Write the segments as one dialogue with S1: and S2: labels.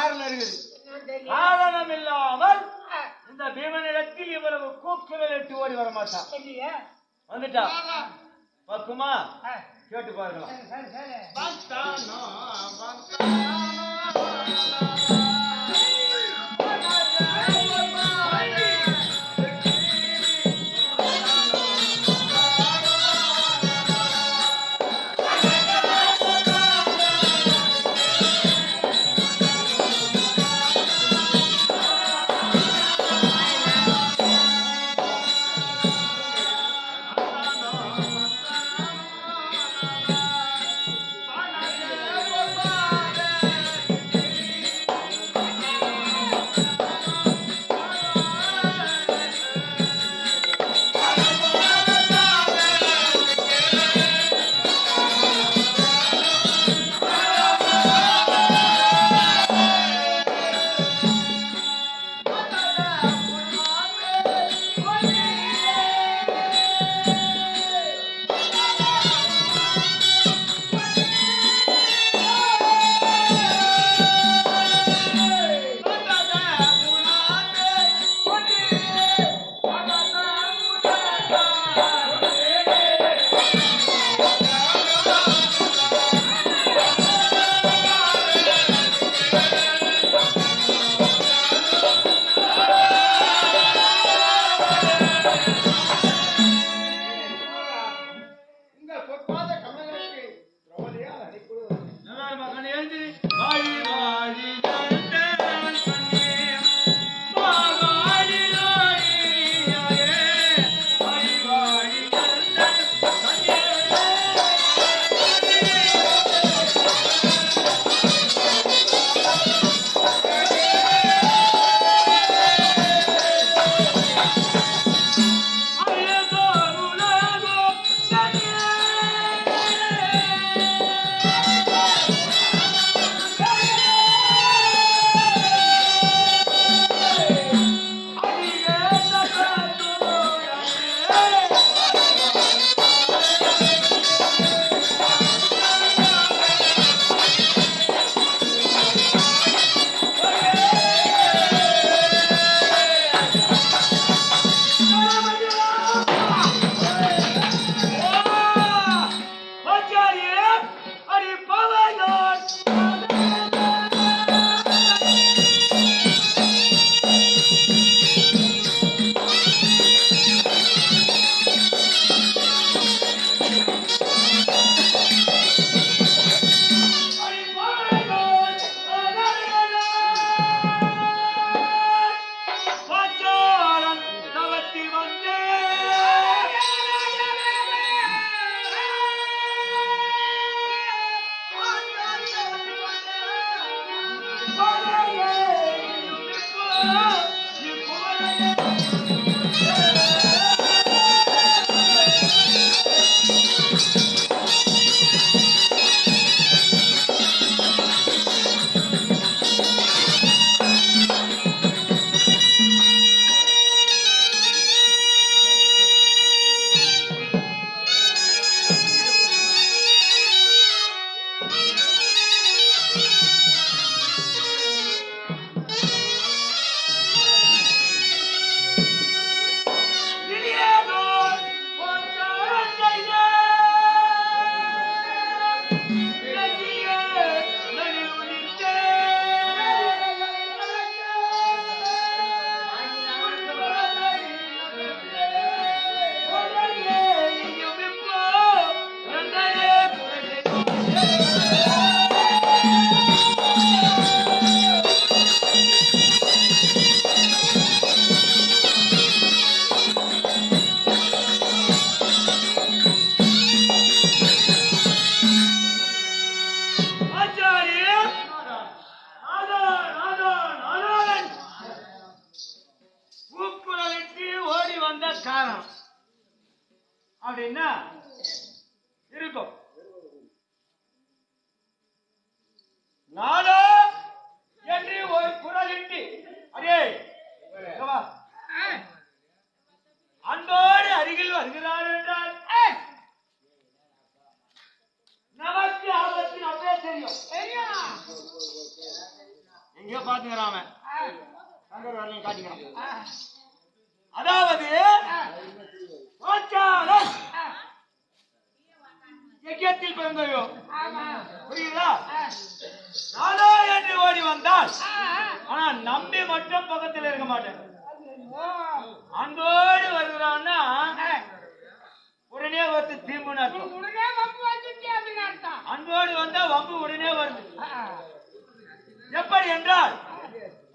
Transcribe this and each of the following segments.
S1: காரணம் இருக்குது. காரணம் இல்லாமல் இந்த பீமனிடத்தில் இவ்வளவு கூக்குரல் எட்டு ஓடி வர மாட்டான். வந்துட்டா பக்குமா கேட்டு பாருங்களா. காரணம் அப்படின்னா இருக்கும். நானோ என்று ஒரு குரலிட்டு அடே அன்போடு அருகில் வருகிறார் என்றால் நமக்கு ஆபத்தின் அப்பே தெரியும். இங்க பாத்துக்கிறான் சங்கர் வரலையும் காட்டிக்கிறான். அதாவது யஜ்ஞத்தில் பிறந்தவையோ புரியுதா? நானோ என்று ஓடி வந்தால் ஆனா நம்பி மட்டும் பக்கத்தில் இருக்க மாட்டேன். அங்கோடு வருகிறான்னா உடனே ஒருத்த திரும்புன்னு அர்த்தம். அன்போடு வந்தா வம்பு உடனே வருது. எப்படி என்றால்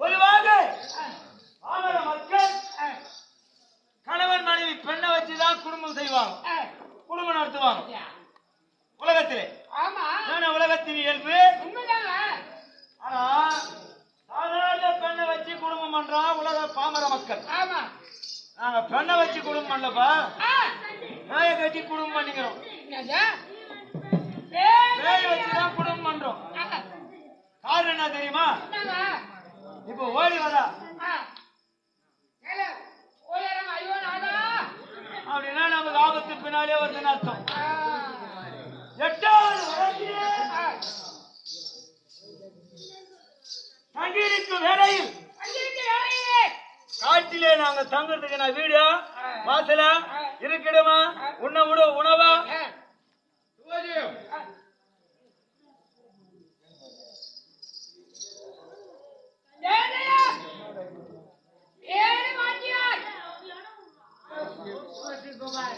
S1: பொதுவாக மக்கள் கணவன் மனைவி பெண்ணை வச்சுதான் குடும்பம் செய்வாங்க, குடும்பம் நடத்துவாங்க உலகத்திலே. உலகத்தின் இயல்பு. ஆனா சாதாரண பெண்ணை வச்சு குடும்பம் பண்றான் உலக பாமர மக்கள். நாங்க பெண்ணை வச்சு குடும்பம் பண்ணலப்பா, நாயை கட்டி குடும்பம் பண்ணிக்கிறோம், பேய் வச்சுதான் குடும்பம் பண்றோம். காரணம் என்ன தெரியுமா? இப்ப ஓடி வரா அப்படின்னா நமக்கு ஆபத்து பின்னாலே வருதுன்னு அர்த்தம். 8வது தங்கியிருக்கும் வேளையில் காட்டிலே நாங்க தங்குறதுக்கு நான் வீடு வாசல இருக்கிடமா உன்ன விட உணவா
S2: என்ன வேறு வாத்தியார் குமார்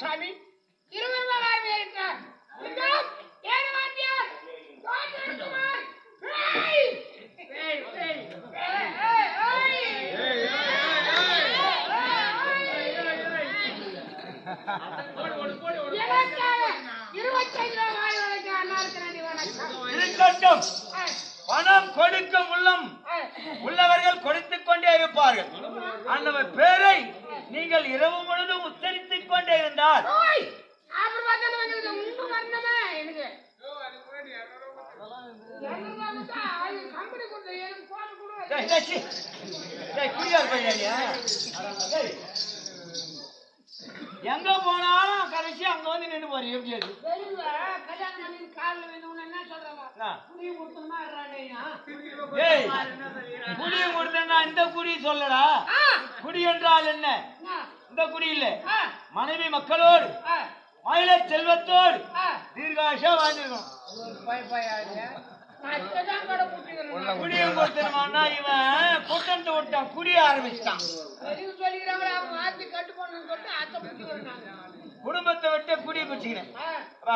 S2: சாமி 20 ரூபாய் இருக்கிறார்.
S1: பணம் கொடுக்கும் உள்ளம் உள்ளவர்கள் கொடுத்துக் கொண்டே இருப்பார்கள். அந்த பேரை நீங்கள் இரவு முழுதும் உச்சரித்துக் கொண்டே இருந்தால் எங்க போனாலும் கடைசி அங்க வந்து நின்று போறீங்க. எப்படி அது குடியை கொடுத்தா இந்த குடி சொல்லடா. குடி என்றால் என்ன? இந்த குடி இல்ல, மனைவி மக்களோடு மயில செல்வத்தோடு தீர்காஷா வாழ்ந்துருக்கணும். குடியும் கொடுத்துருமான்னா இவன் கூட்டத்தை விட்டான், குடிய ஆரம்பிச்சிட்டான். குடும்பத்தை விட்டு குடிய குடிச்சுக்கிறேன்.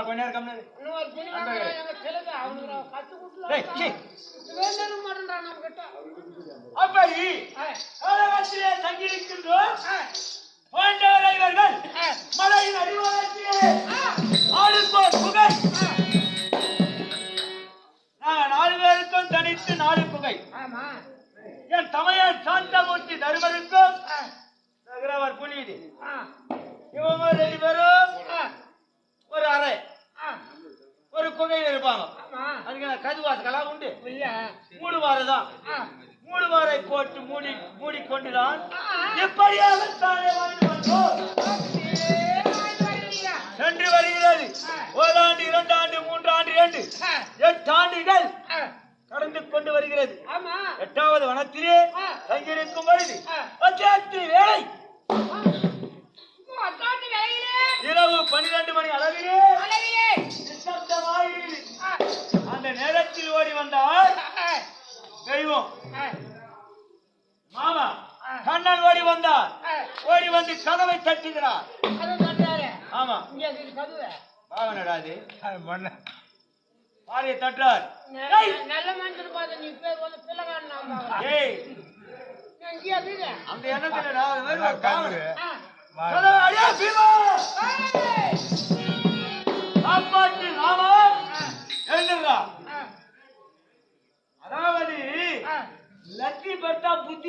S1: கொஞ்ச நேரம் அப்படி தங்கியிருக்கின்றோம். மலையின் அடிவாரத்திலே ஆளுக்கோர் புகை. நாங்கள் 4 பேருக்கும் தனித்து 4 புகை. என் தமையன் சாந்தமூர்த்தி தருமருக்கும் நகரவர் புனிது இவங்க 2 பேரும் ஒரு அறை ஒரு குகையில் இருப்பாங்க. அதுக்கு கதுவாசலா உண்டு, மூடுவாரதான். மூடுவாரை போட்டு மூடிக்கொண்டுதான் எப்படியாக சென்று வருகிறது. 1 ஆண்டு 2 ஆண்டு 3 ஆண்டு 8 ஆண்டுகள் கடந்து கொண்டு வருகிறது. 8வது வனத்திலே தங்கியிருக்கும் பொழுது வேலை இரவு 12 மணி அளவிலே அந்த நேரத்தில் ஓடி வந்தால் தெய்வம் மாமா கண்ணன் ஓடி வந்தார். ஓடி வந்து கதவை தட்டுகிறார். ஆமா பாவனடாது பாரிய தட்டார்.
S2: நல்ல மனுஷன் பார்த்து நீ பேர் வந்து பிள்ளைகாரன்
S1: அந்த எண்ணத்துல அதாவது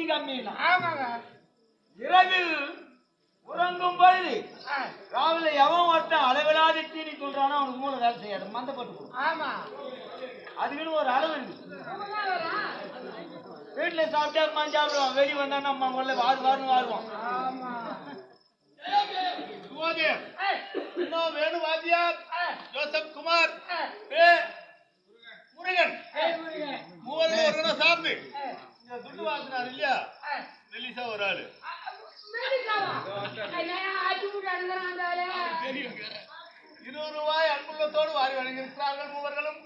S1: புத்தி கம்மினா
S2: ஆமாங்க.
S1: இரவில் உறங்கும் பொழுது
S2: ஆ,
S1: ராவில எவன் ஒருத்தன் அளவிலாத தீனி சொல்றானோ அவனுக்கு மூளை வேலை செய்யாது, மந்தப்பட்டு போடும்.
S2: ஆமா.
S1: அதுக்குன்னு ஒரு அளவு இருக்கு.
S2: சுகமா வரும்.
S1: வீட்டுல சாப்பிட்டா அம்மா சாப்பிடுவான், வெளியே வந்தா நம்ம உள்ள வாருன்னு வாருவோம்.
S2: ஆமா.
S3: சுவாமியம்
S2: ஏய்,
S3: இன்னும் வேணு வாத்தியார்
S2: ஏய்,
S3: ஜோசப் குமார்
S2: ஏய்,
S3: முருகன்
S2: ஏய், முருகன்.
S3: மூவரும் ஒரு கணம் சார்ந்து
S2: ஏய்,
S3: இந்த துண்டு வாங்கினார் இல்லையா
S2: ஏய்.
S3: ரிலீஸா ஒரு ஆளு
S2: மெடிக்காவா? ஐயா, ஆட்டி விட்டு அனுப்புறான் அந்த ஆளு.
S3: தெரியுங்க 20 ரூபாய் அன்புள்ளத்தோடு வாரி வழங்கியிருக்கிறார்கள் மூவர்களும்.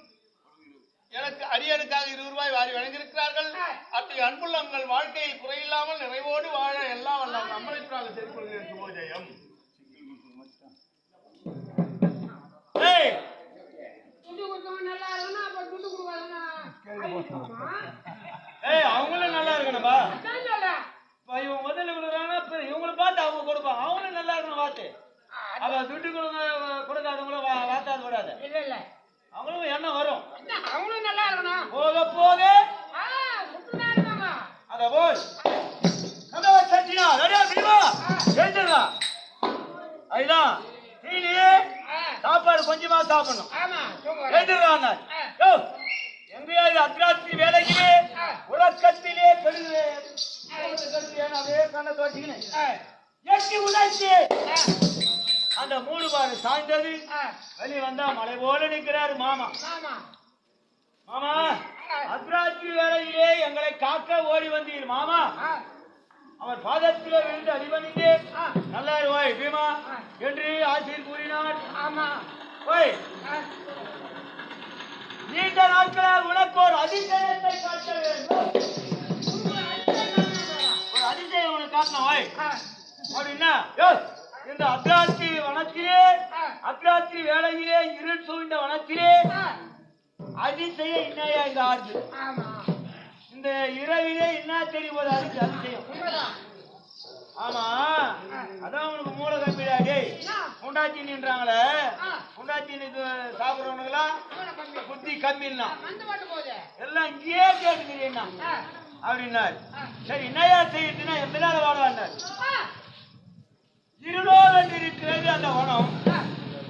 S3: எனக்கு அடியனுக்காக 20 ரூபாய் வாரி வழங்கியிருக்கிறார்கள். அத்தகைய அன்புள்ளங்கள் வாழ்க்கையில் குறையில்லாமல் நிறைவோடு வாழ எல்லாம் வல்ல நம்மளுக்காக தெரிவிக்கொள்கிறேன். சுபோஜயம்.
S1: ஏய்,
S2: துண்டு கொடுத்தவன் நல்லா இருக்கணும், அப்ப துண்டு கொடுக்காதவனா அழிச்சிடுவாமா?
S1: ஏய், அவங்களும் நல்லா இருக்கணும்பா.
S2: அதான் சொல்றேன்.
S1: இப்ப இவன் முதல்ல கொடுக்குறாங்கன்னா இவங்களை பார்த்து அவங்க கொடுப்பான். அவங்களும் நல்லா இருக்கணும் பார்த்து. அவ துட்டு கொடுக்காதவங்களும் வாத்தாது விடாது.
S2: இல்ல இல்ல,
S1: அவங்களும் எண்ணம் வரும்.
S2: என்ன, அவங்களும் நல்லா இருக்கணும்.
S1: போக போக
S2: ஆ, சுத்தமா இருக்காங்க.
S1: அத போய் கதவை தட்டினா ரெடியா தெரியுமா எழுந்துடா. அதுதான் தீனி
S2: ஆ,
S1: சாப்பாடு கொஞ்சமா சாப்பிடணும்.
S2: ஆமா, தூங்க.
S1: எழுந்துடுறாங்க. யோ, எங்கேயாவது அர்த்தராத்திரி வேலைக்கு உலக்கத்திலே கெடுது அதே கண்ணை தோட்டிக்கினேன் எட்டி உழைச்சி அந்த மூணு பாரு சாய்ந்தது. வெளியே வந்தா மலை போல நிற்கிறாரு மாமா.
S2: ஆமா.
S1: மாமா, அர்த்தராத்திரி வேலையிலே எங்களை காக்க ஓடி வந்தீர் மாமா.
S2: ஆ,
S1: அவர் பாதத்திலே விழுந்து அடிபணிந்து நல்லா ஓய் பீமா என்று ஆசிரியர் கூறினார்.
S2: ஆமா.
S1: ஓய்,
S2: ஆ,
S1: நீண்ட நாட்களால் உனக்கு ஒரு அதிசயத்தை காட்ட வேண்டும். ஒரு அதிசயம் உனக்கு காட்டணும். ஓய்
S2: ஆ,
S1: அப்படின்னா இந்த அர்த்தராத்திரி வனத்திலே அர்த்தராத்திரி வேலையிலே இருள் சூழ்ந்த வனத்திலே
S2: ஆ,
S1: அதிசய இன்னையா இந்த ஆறு
S2: ஆமா.
S1: இந்த இரவிலே என்ன தெரியும் ஒரு அதிசயம்.
S2: உண்மைதான்.
S1: ஆமா, அதான் உனக்கு மூளை கம்மிடா. டேய், முண்டாச்சி நின்றாங்களே, முண்டாச்சி சாப்பிடுறவனுங்களா
S2: இவனை கம்மி.
S1: புத்தி கம்மின்னா
S2: வந்து மட்டும் போகுது.
S1: எல்லாம் இங்கேயே கேட்டுக்கிறீங்கன்னா
S2: ஆ,
S1: அப்படின்னாரு. சரி, என்னையா செய்யுதுன்னா என் பின்னால வாழான்னாரு.
S2: ஆ,
S1: இருளோடு இருக்கிறது அந்த வனம்.
S2: ஆ,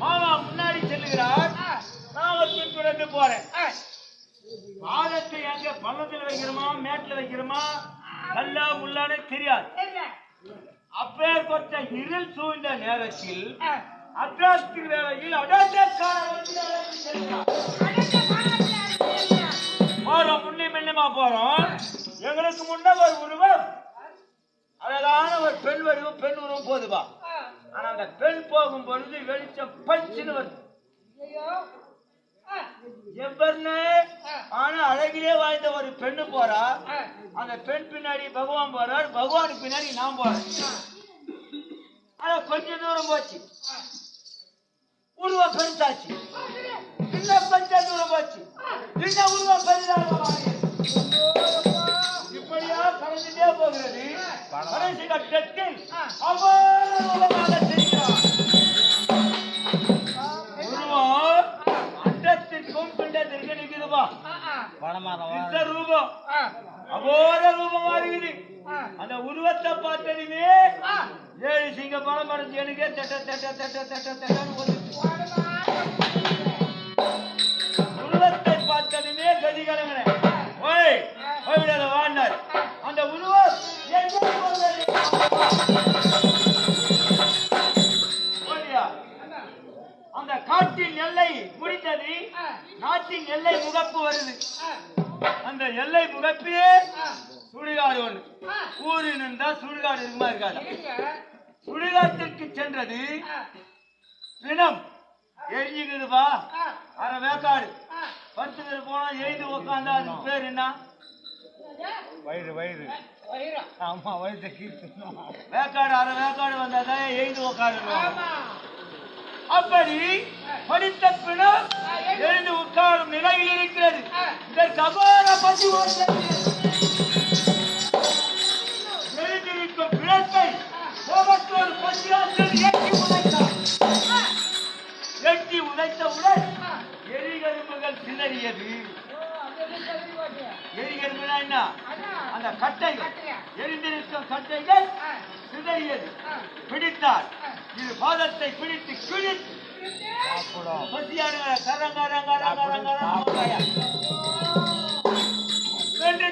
S1: மாமா முன்னாடி செல்லுகிறார்,
S2: ஆ,
S1: நான் ஒரு பின்தொடர்ந்து போறேன்.
S2: ஆ,
S1: பாதத்தை எங்க பள்ளத்துல வைக்கிறோமா மேட்டுல வைக்கிறோமா கல்லா முள்ளானே தெரியாது.
S2: இல்ல.
S1: அப்பேற்பட்ட இருள் சூழ்ந்த நேரத்தில்
S2: ஆ,
S1: அர்த்தராத்திரி வேளையில் அடக்கக்காரர் செல்கிறார்.
S2: அடக்க காலத்துல அடக்கியா?
S1: போறோம், முன்னே பின்னமா போறோம். எங்களுக்கு முன்ன ஒரு உருவம், அழகான ஒரு பெண் வடிவம், பெண் உருவம் போதுவா.
S2: ஆ,
S1: ஆனா அந்த பெண் போகும் பொழுது வெளிச்சம் பஞ்சுன்னு வருது.
S2: ஐயோ. ஆ,
S1: எவ்வளவு ஆனா அழகிலே வாழ்ந்த ஒரு பெண்ணு போறா.
S2: ஆ,
S1: அந்த பெண் பின்னாடி பகவான் போறார், பகவானுக்கு பின்னாடி நான் போறேன். ஆனா கொஞ்ச தூரம் போச்சு, உருவம் பெருசாச்சு. இன்னும் கொஞ்ச தூரம் போச்சு, இன்னும் உருவம் பெரிதாக இப்படியா கலந்துட்டே போகிறது. கடைசி கட்டத்தில் அவ்வளவு தெரிகிறார். உருவம் அண்டத்திற்கும் பிண்டத்திற்கும் நிற்குதுப்பா. இந்த ரூபம் அகோர ரூபமா இருக்குது. அந்த உருவத்தை பார்த்ததுமே 7 சிங்க பணம் மறைஞ்சு எனக்கே தட்ட தட்ட தட்ட தட்ட தட்டன்னு உருவத்தை பார்த்ததுமே கதி கலங்கினேன். ஓய் ஓய்விட வாழ்ந்தார். அந்த உருவம் அந்த காட்டின் எல்லை முடிந்தது, நாட்டின் எல்லை முகப்பு வருது. அந்த எல்லை முகப்பிலே சுடுகாடு ஒண்ணு. ஊரில் இருந்தா சுடுகாடு இருக்குமா இருக்காது. சுடுகாட்டிற்கு சென்றது பிணம் எரிஞ்சுக்குதுப்பா. அரை வேக்காடு 10 பேர் போனா எழுந்து உட்காந்தா அதுக்கு பேர் என்ன?
S3: வயிறு வயிறு
S2: வயிறா?
S3: ஆமா வயிற்று கீழ்த்து
S1: வேக்காடு அரை வேக்காடு வந்தாதான் எழுந்து உட்காருவோம். அப்படி படித்த பிணம் எழுந்து உட்காரும் நிலையில் இருக்கிறது. இதற்கு அபார பசி எழுந்திருக்கும் பிணத்தை கோபத்தோடு பசியாற்றல் எட்டி உதைத்தவுடன் எரிகரும்புகள் சிதறியது. எரிகரும்புனா என்ன? அந்த கட்டைகள் எரிந்திருக்கும் கட்டைகள் சிதறியது. பிடித்தார். இது பாதத்தை பிடித்து கிழித்து பசியான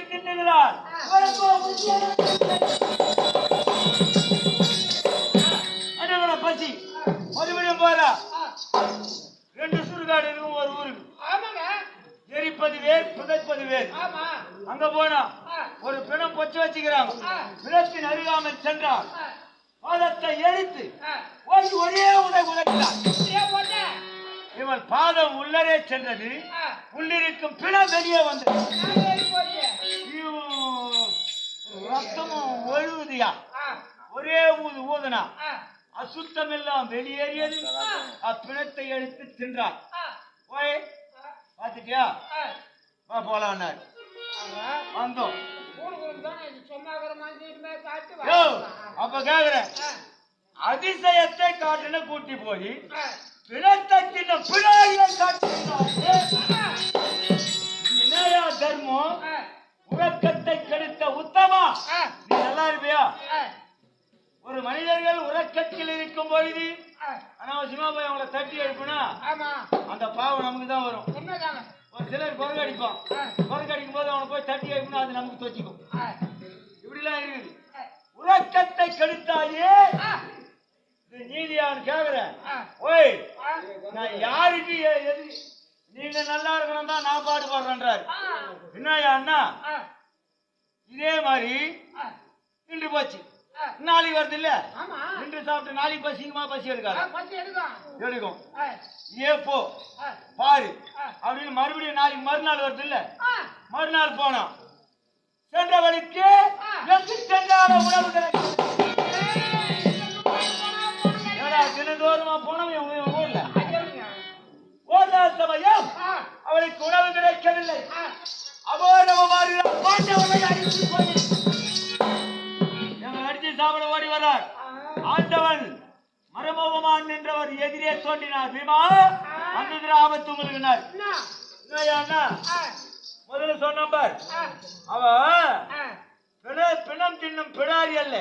S1: தின்னுகிறார். பசி மறுபடியும் போறா. 2 சுடுகாடு இருக்கும் ஒரு ஊருக்கு. எரிப்பது வேர், புதைப்பது வேர். அங்க போனா ஒரு பிணம் பொச்சு வச்சுக்கிறாங்க. பிணத்தின் அருகாமல் சென்றார். பாதத்தை எரித்து ஒரே உதைக்கிறார். இவன் பாதம் உள்ளரே சென்றது. உள்ளிருக்கும் பிணம் வெளியே வந்தது. ரத்தமும் ஒழுகுதியா. ஒரே ஊதுனா அசுத்தம் எல்லாம் வெளியேறியது. அப்பிணத்தை எடுத்து தின்றார். போய் பாத்துட்டியா போலாம் வந்தோம். அப்ப கேக்குறேன், அதிசயத்தை காட்டுன்னு கூட்டி போய் பிணத்தை தின்ன பிள்ளைய காட்டியா தர்மம். உறக்கத்தை கெடுத்த உத்தமா, நீ நல்லா இருப்பியா? ஒரு மனிதர்கள் உறக்கத்தில் இருக்கும் பொழுது அனாவசியமா போய் அவங்கள தட்டி எழுப்புனா அந்த பாவம் நமக்கு தான் வரும். ஒரு சிலர் பொறுக்கடிப்பான். பொறுக்கடிக்கும் போது அவனை போய் தட்டி எழுப்புனா அது நமக்கு தொச்சிக்கும். இப்படிலாம் இருக்குது. உறக்கத்தை கெடுத்தாயே நீதியான்னு கேக்குறேன். ஓய், நான் யாருக்கு நீங்க நல்லா இருக்கணும் தான் நான் பாடுபடுறேன்றாரு. என்னயா அண்ணா, இதே மாதிரி நின்று போச்சு. நாளைக்கு வருது இல்ல, நின்று சாப்பிட்டு நாளைக்கு பசிக்குமா? பசி எடுக்காது, எடுக்கும். ஏ போ பாரு அப்படின்னு மறுபடியும் நாளைக்கு மறுநாள் வருது இல்ல, மறுநாள் போனோம். சென்ற வழிக்கு எங்கு சென்றாலும் உணவு கிடைக்கும். தினந்தோறுமா போனவன் ஊர்ல ஓர்தா சமயம் அவளுக்கு உணவு கிடைக்கவில்லை. அபோரமாக பாண்டவனை அடித்து போய் எங்களை அடித்து சாப்பிட ஓடி வர்றார். ஆண்டவன் மரமோகமான் என்றவர் எதிரே தோன்றினார். பீமா அந்த ஆபத்து உங்களுக்கு முதல்ல சொன்ன அவ பிணம் தின்னும் பிடாரி அல்ல,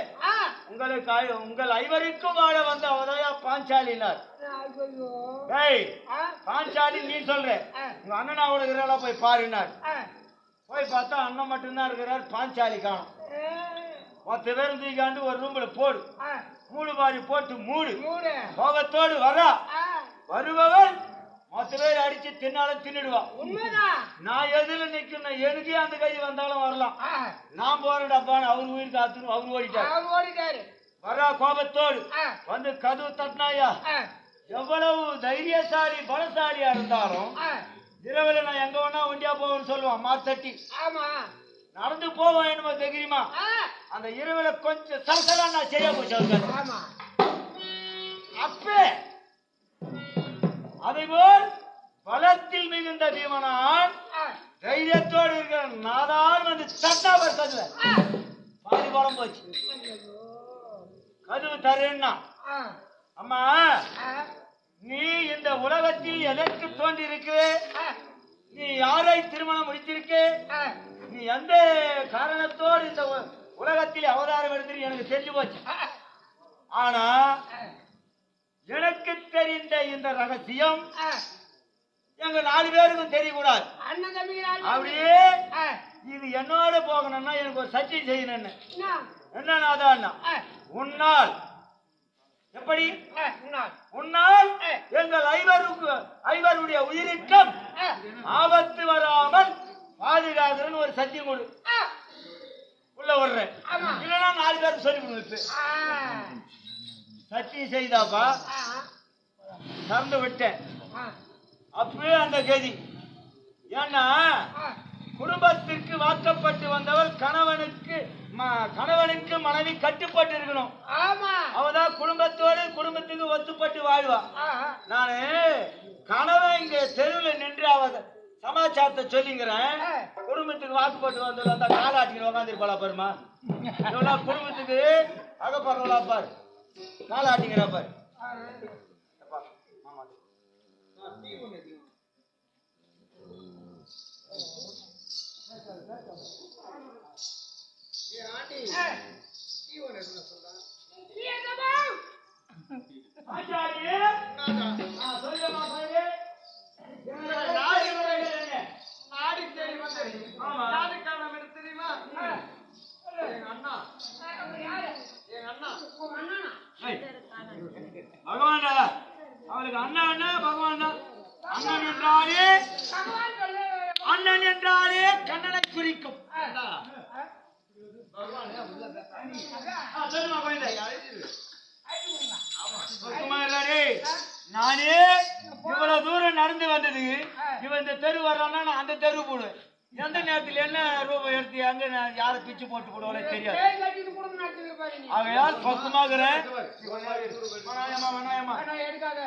S1: உங்களுக்கு உங்கள் ஐவருக்கும் வாழ வந்த அவதையா பாஞ்சாலினார். பாஞ்சாலி நீ சொல்ற, உங்க அண்ணனா இருக்கிறாளா போய் பாருனார். போய் பார்த்தா அண்ணன் மட்டும்தான் இருக்கிறார், பாஞ்சாலி காணும். 10 பேரும் தூக்காண்டு ஒரு ரூம்ல போடு, மூடு மாதிரி போட்டு மூடு. கோபத்தோடு வரா. வருபவன் 10 பேர் அடிச்சு தின்னாலும் தின்னுடுவான். நான் எதுல நிக்கணும், எனக்கு அந்த கை வந்தாலும் வரலாம். நான் போறேன்டாப்பான்னு அவர் உயிர் காத்துன்னு அவர் ஓடிட்டாரு. வரா கோபத்தோடு வந்து கதவு தட்டினாயா. எவ்வளவு தைரியசாலி பலசாலியா இருந்தாலும் இரவுல நான் எங்க வேணா ஒண்டியா போவேன்னு சொல்லுவான். மாத்தட்டி நடந்து போவான். என்னமோ தெரியுமா, அந்த இரவுல கொஞ்சம் சலசலா நான் சரியா போச்சு. அப்பே அதேபோல் பலத்தில் மிகுந்த பீமனான் தைரியத்தோடு இருக்கிற நாதான் வந்து தட்டா படுத்ததுல பாதி பலம் போச்சு. கதவு தரேன்னா, அம்மா நீ இந்த உலகத்தில் எதற்கு தோன்றி இருக்கு, நீ யாரை திருமணம் முடித்திருக்க, நீ எந்த காரணத்தோடு இந்த உலகத்தில் அவதாரம் எடுத்து எனக்கு தெரிஞ்சு போச்சு. ஆனா எனக்கு தெரிந்த இந்த ரகசியம் எங்க 4 பேருக்கும் தெரியக்கூடாது. அப்படியே இது என்னோட போகணும்னா எனக்கு ஒரு சத்தியம் செய்யணும். என்னன்னா உன்னால் எப்படி உன்னால் எங்கள் ஐவருடைய உயிரிற்கும் ஆபத்து வராமல் பாதுகாக்கிறன்னு ஒரு சத்தியம் கொடு. உள்ள விடுறேன், இல்லைன்னா 4 பேருக்கு சொல்லி கொடுத்து சத்தியம் செய்தாப்பா திறந்து விட்டேன். அப்பவே அந்த கதி. ஏன்னா குடும்பத்திற்கு வாக்கப்பட்டு வந்தவர் கணவனுக்கு மனைவி கட்டுப்பட்டு இருக்கணும். அவதான் குடும்பத்துக்கு ஒத்துப்பட்டு வாழ்வா. நானு கணவன் இங்க தெருவில் நின்று அவ சமாச்சாரத்தை சொல்லிங்கிறேன். குடும்பத்துக்கு வாக்குப்பட்டு வந்தவர் அந்த காலாட்டிக்கு உட்காந்துருப்பாளா பாருமா. இவ்வளவு குடும்பத்துக்கு அகப்படுறா பாரு, காலாட்டிங்கிறா பாரு.
S2: நீ என்னப்பா?
S1: ஆச்சாரி
S3: நாதா,
S1: சொல்லுமா போயிடு
S3: நாடி தேடி வந்தேன்.
S1: ஆமா.
S3: யாருக்கு காரணம் என்ன தெரியுமா? எங்க அண்ணா,
S2: அவர் யாரு?
S3: எங்க அண்ணா.
S2: உங்க அண்ணனா?
S1: பகவான்டா அவளுக்கு அண்ணா அண்ணா பகவான் தான். அண்ணன் என்றாலே
S2: பகவான் சொல்லு.
S1: அண்ணன் என்றாலே கண்ணனை குறிக்கும்.
S3: அண்ணா, பகவானே உள்ள
S1: சொல்லுமா போயிடு
S2: ஐயா.
S1: சுகுமாரே, நானே இவ்வளவு தூரம் நடந்து வந்தது. இவன் இந்த தெரு வர்றான்னா நான் அந்த தெரு போடுவேன். எந்த நேரத்தில் என்ன ரூபாய் எடுத்து எங்க நான் யாரை பிச்சு போட்டு போடுவானே தெரியாது.
S2: பேய் கட்டிட்டு கூட நடத்துக்கிற பாரு நீ.
S1: ஆகையால் பக்குமாகிறேன்.
S2: வேணாம், எடுக்காத.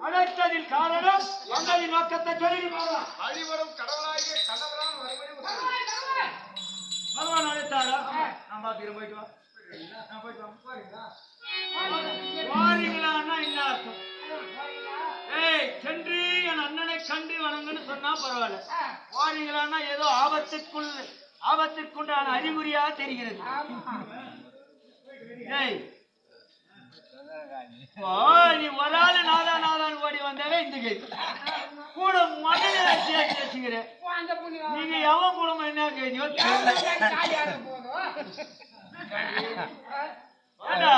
S1: அழைத்ததில் காரணம் வந்ததின் நோக்கத்தை சொல்லி போகலாம்.
S3: வழிவரும் கடவுளாகிய கணவரான வருவதை
S2: பகவான், பகவான்.
S1: பகவான் அழைத்தாரா? நான் பாத்துக்கிறேன், போயிட்டு வா. நான் போயிட்டு வா. வாரீங்களா அண்ணா என்ன அர்த்தம்? ஏய், சென்று என் அண்ணனை கண்டு வணங்குன்னு சொன்னா பரவாயில்ல. வாரீங்களான்னா ஏதோ ஆபத்திற்குண்டான அறிகுறியா தெரிகிறது. ஏய், நீ ஒரு ஆளு நாதான் ஓடி வந்தாவே இந்த கேள்வி கூட மண்ணு வச்சுக்கிறேன்.
S2: அந்த புண்ணியம்.
S1: நீங்க எவன் குடும்பம் என்ன கேள்வியோ
S2: தாயார போதும்.
S1: ஏண்டா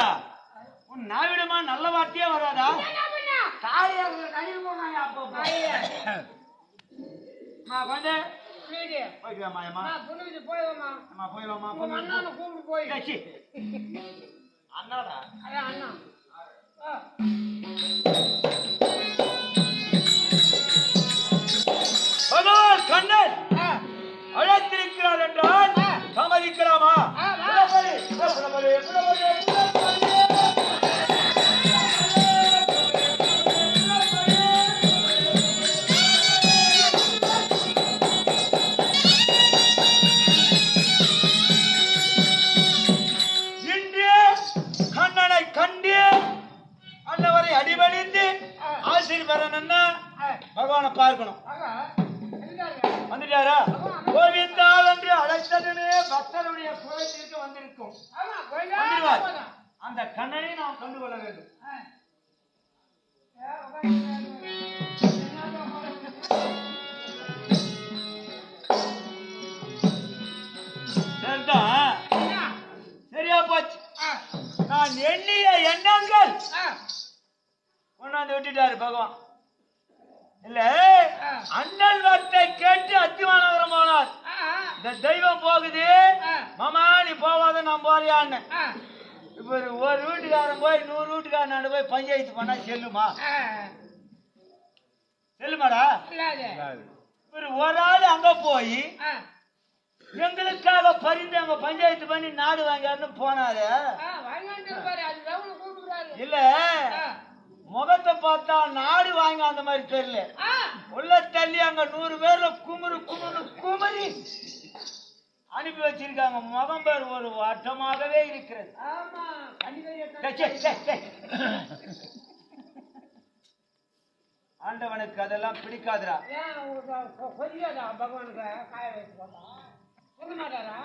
S1: உன் நாவிடமா நல்ல வார்த்தையே வராதா?
S2: என்ன பண்ண?
S1: தாயார் கழிவு போனாங்க அப்போ வந்து
S2: வீடு.
S1: போயிட்டு வாமாயம்மா.
S2: பொண்ணு வீட்டு போய் வாமா.
S1: அம்மா போய் வாமா.
S2: உங்க அண்ணனை கூப்பிட்டு போய்.
S1: அண்ணாடா
S2: அதான் அண்ணா.
S1: பகவான் கண்ணன் அழைத்திருக்கிறார் என்றால் சம்மதிக்கலாமா? இன்று கண்ணனை கண்டு அன்னவரை அடிபணிந்து ஆசீர்வாதம்னா பகவானை பார்க்கணும். வந்துட்டாரா? கோவிந்தா என்று அழைத்ததுமே பக்தருடைய குலத்திற்கு வந்திருக்கும். வந்துடுவார். அந்த கண்ணனை நாம் கண்டுகொள்ள வேண்டும். சரியா போச்சு. நான் எண்ணிய எண்ணங்கள் கொண்டாந்து விட்டுட்டாரு பகவான். இல்ல அண்ணல் வார்த்தை கேட்டு அத்திவானவரம் போனார். இந்த தெய்வம் போகுது மாமா நீ போவாத நான் போறியான்னு. இப்ப ஒரு வீட்டுக்காரன் போய் 100 வீட்டுக்காரன் போய் பஞ்சாயத்து பண்ணா செல்லுமா? செல்லுமாடா? ஒரு ஆள் அங்க போய் எங்களுக்காக பரிந்து அங்க பஞ்சாயத்து பண்ணி நாடு வாங்கியாருன்னு போனாரு. இல்ல முகத்தை பார்த்தா நாடு வாங்க அந்த மாதிரி தெரியல. உள்ள தள்ளி அங்க 100 பேர்ல குமரி அனுப்பி வச்சிருக்காங்க. முகம் பேர் ஒரு வட்டமாகவே இருக்கிறது. ஆண்டவனுக்கு அதெல்லாம் பிடிக்காதுடா.
S2: பகவானுக்கு காய வச்சு போட்டா சொல்ல மாட்டாரா?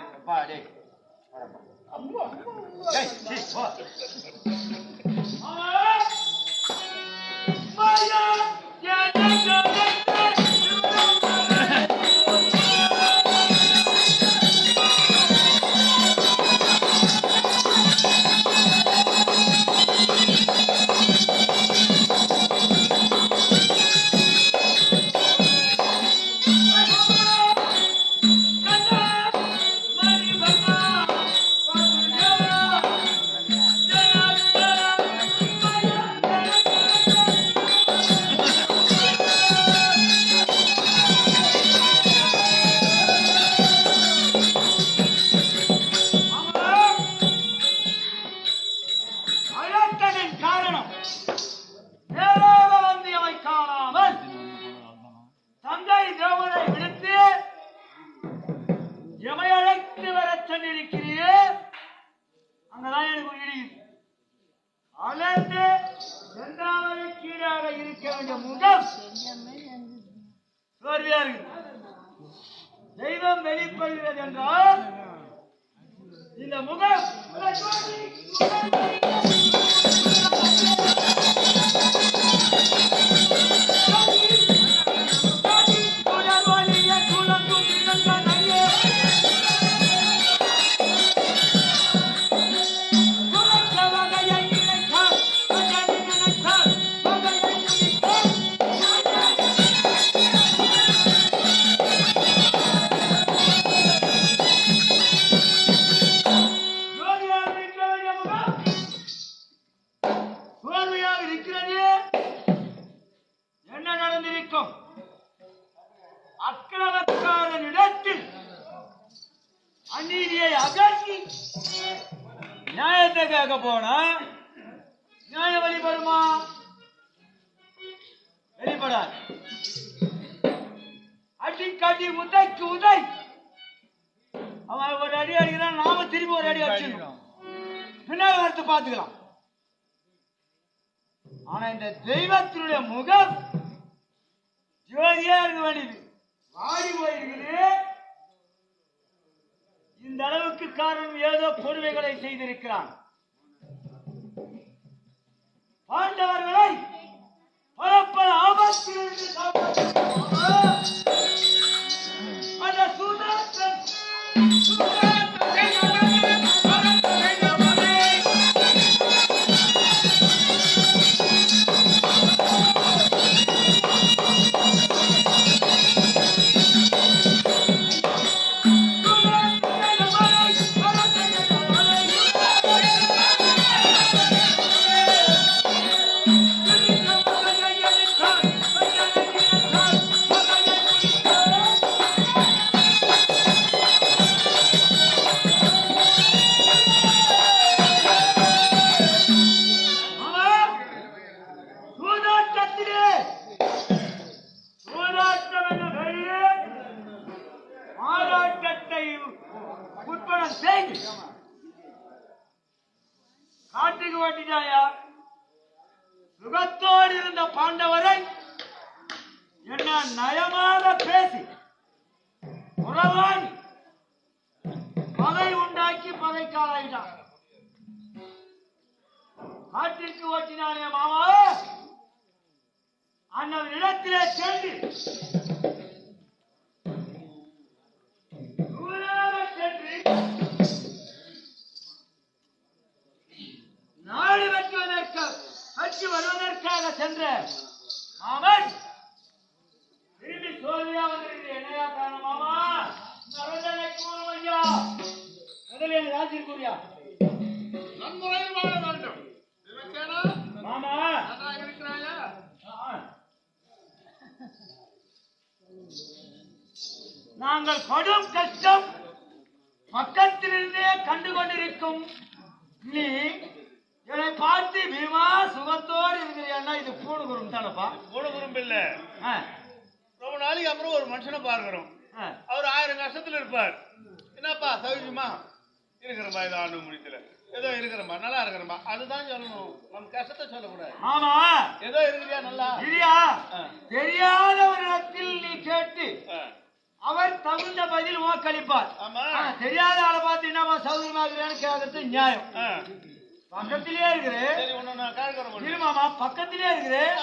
S2: தெய்வம் வெளிப்படுகிறது என்றால்
S1: இந்த முகம் அக்கிரமக்காரனிடத்தில் அநீதியை அகற்றி நியாயத்தை கேட்க போனா நியாயம் வெளிப்படுமா? வெளிப்படாது. அடிக்கடி உதைக்கு உதை. அவன் ஒரு அடி அடிக்கிறான், நாம திரும்பி ஒரு அடி அடிச்சிடணும். பின்னால் வரத்து பார்த்துக்கலாம். ஆனா இந்த தெய்வத்தினுடைய முகம் ஜோதியா இருக்க வேண்டியது வாடி போயிருக்குது. இந்த அளவுக்கு காரணம் ஏதோ கொடுமைகளை செய்திருக்கிறான். பாண்டவர்களை பல ஆபத்திலிருந்து அந்த சூதாட்டம் காட்டுக்கு ஓட்டிட்டாயா? சுகத்தோடு இருந்த பாண்டவரை என்ன நயமாக பேசி உறவாடி பகை உண்டாக்கி பகைக்காலாயிட்டான். காட்டிற்கு ஓட்டினானே மாமா, அண்ணன் இடத்திலே சென்று நாடு வெற்றி வருவதற்காக சென்ற மாமன் திரும்பி சோழியா வந்திருக்கிற என்னையா காரணம் மாமா? நரதனை கூறும் ஐயா, முதலில் ராஜில் கூறியா
S3: நன்முறையில் வாழ வேண்டும்.
S1: மாமா
S3: இருக்கிறாயா?
S1: நாங்கள் படும் கஷ்டம் பக்கத்திலிருந்தே கண்டு கொண்டிருக்கும் நீ என்னை பார்த்து பீமா சுகத்தோடு இருக்கிறியா? இது பூணு குறும் தானப்பா.
S3: பூணு குறும்பு இல்ல. ரொம்ப நாளைக்கு அப்புறம் ஒரு மனுஷனை பார்க்கிறோம். அவர் 1000 கஷ்டத்துல இருப்பார். என்னப்பா சௌரியமா இருக்கிறப்பா? ஏதோ ஆண்டு முடித்துல ஏதோ இருக்கிறப்பா, நல்லா இருக்கிறப்பா, அதுதான் சொல்லணும். நம்ம கஷ்டத்தை சொல்லக்கூடாது.
S1: ஆமா,
S3: ஏதோ இருக்கிறியா நல்லா
S1: இல்லையா? தெரியாத ஒரு இடத்தில் நீ கேட்டு அவர் தகுந்த பதில் வாக்களிப்பார். தெரியாத ஆளை பார்த்து என்னமா சௌகரியமாகிறான்னு கேட்கறது நியாயம். பக்கத்திலே இருக்கிறேன் மாமா, பக்கத்திலே இருக்கிறேன்.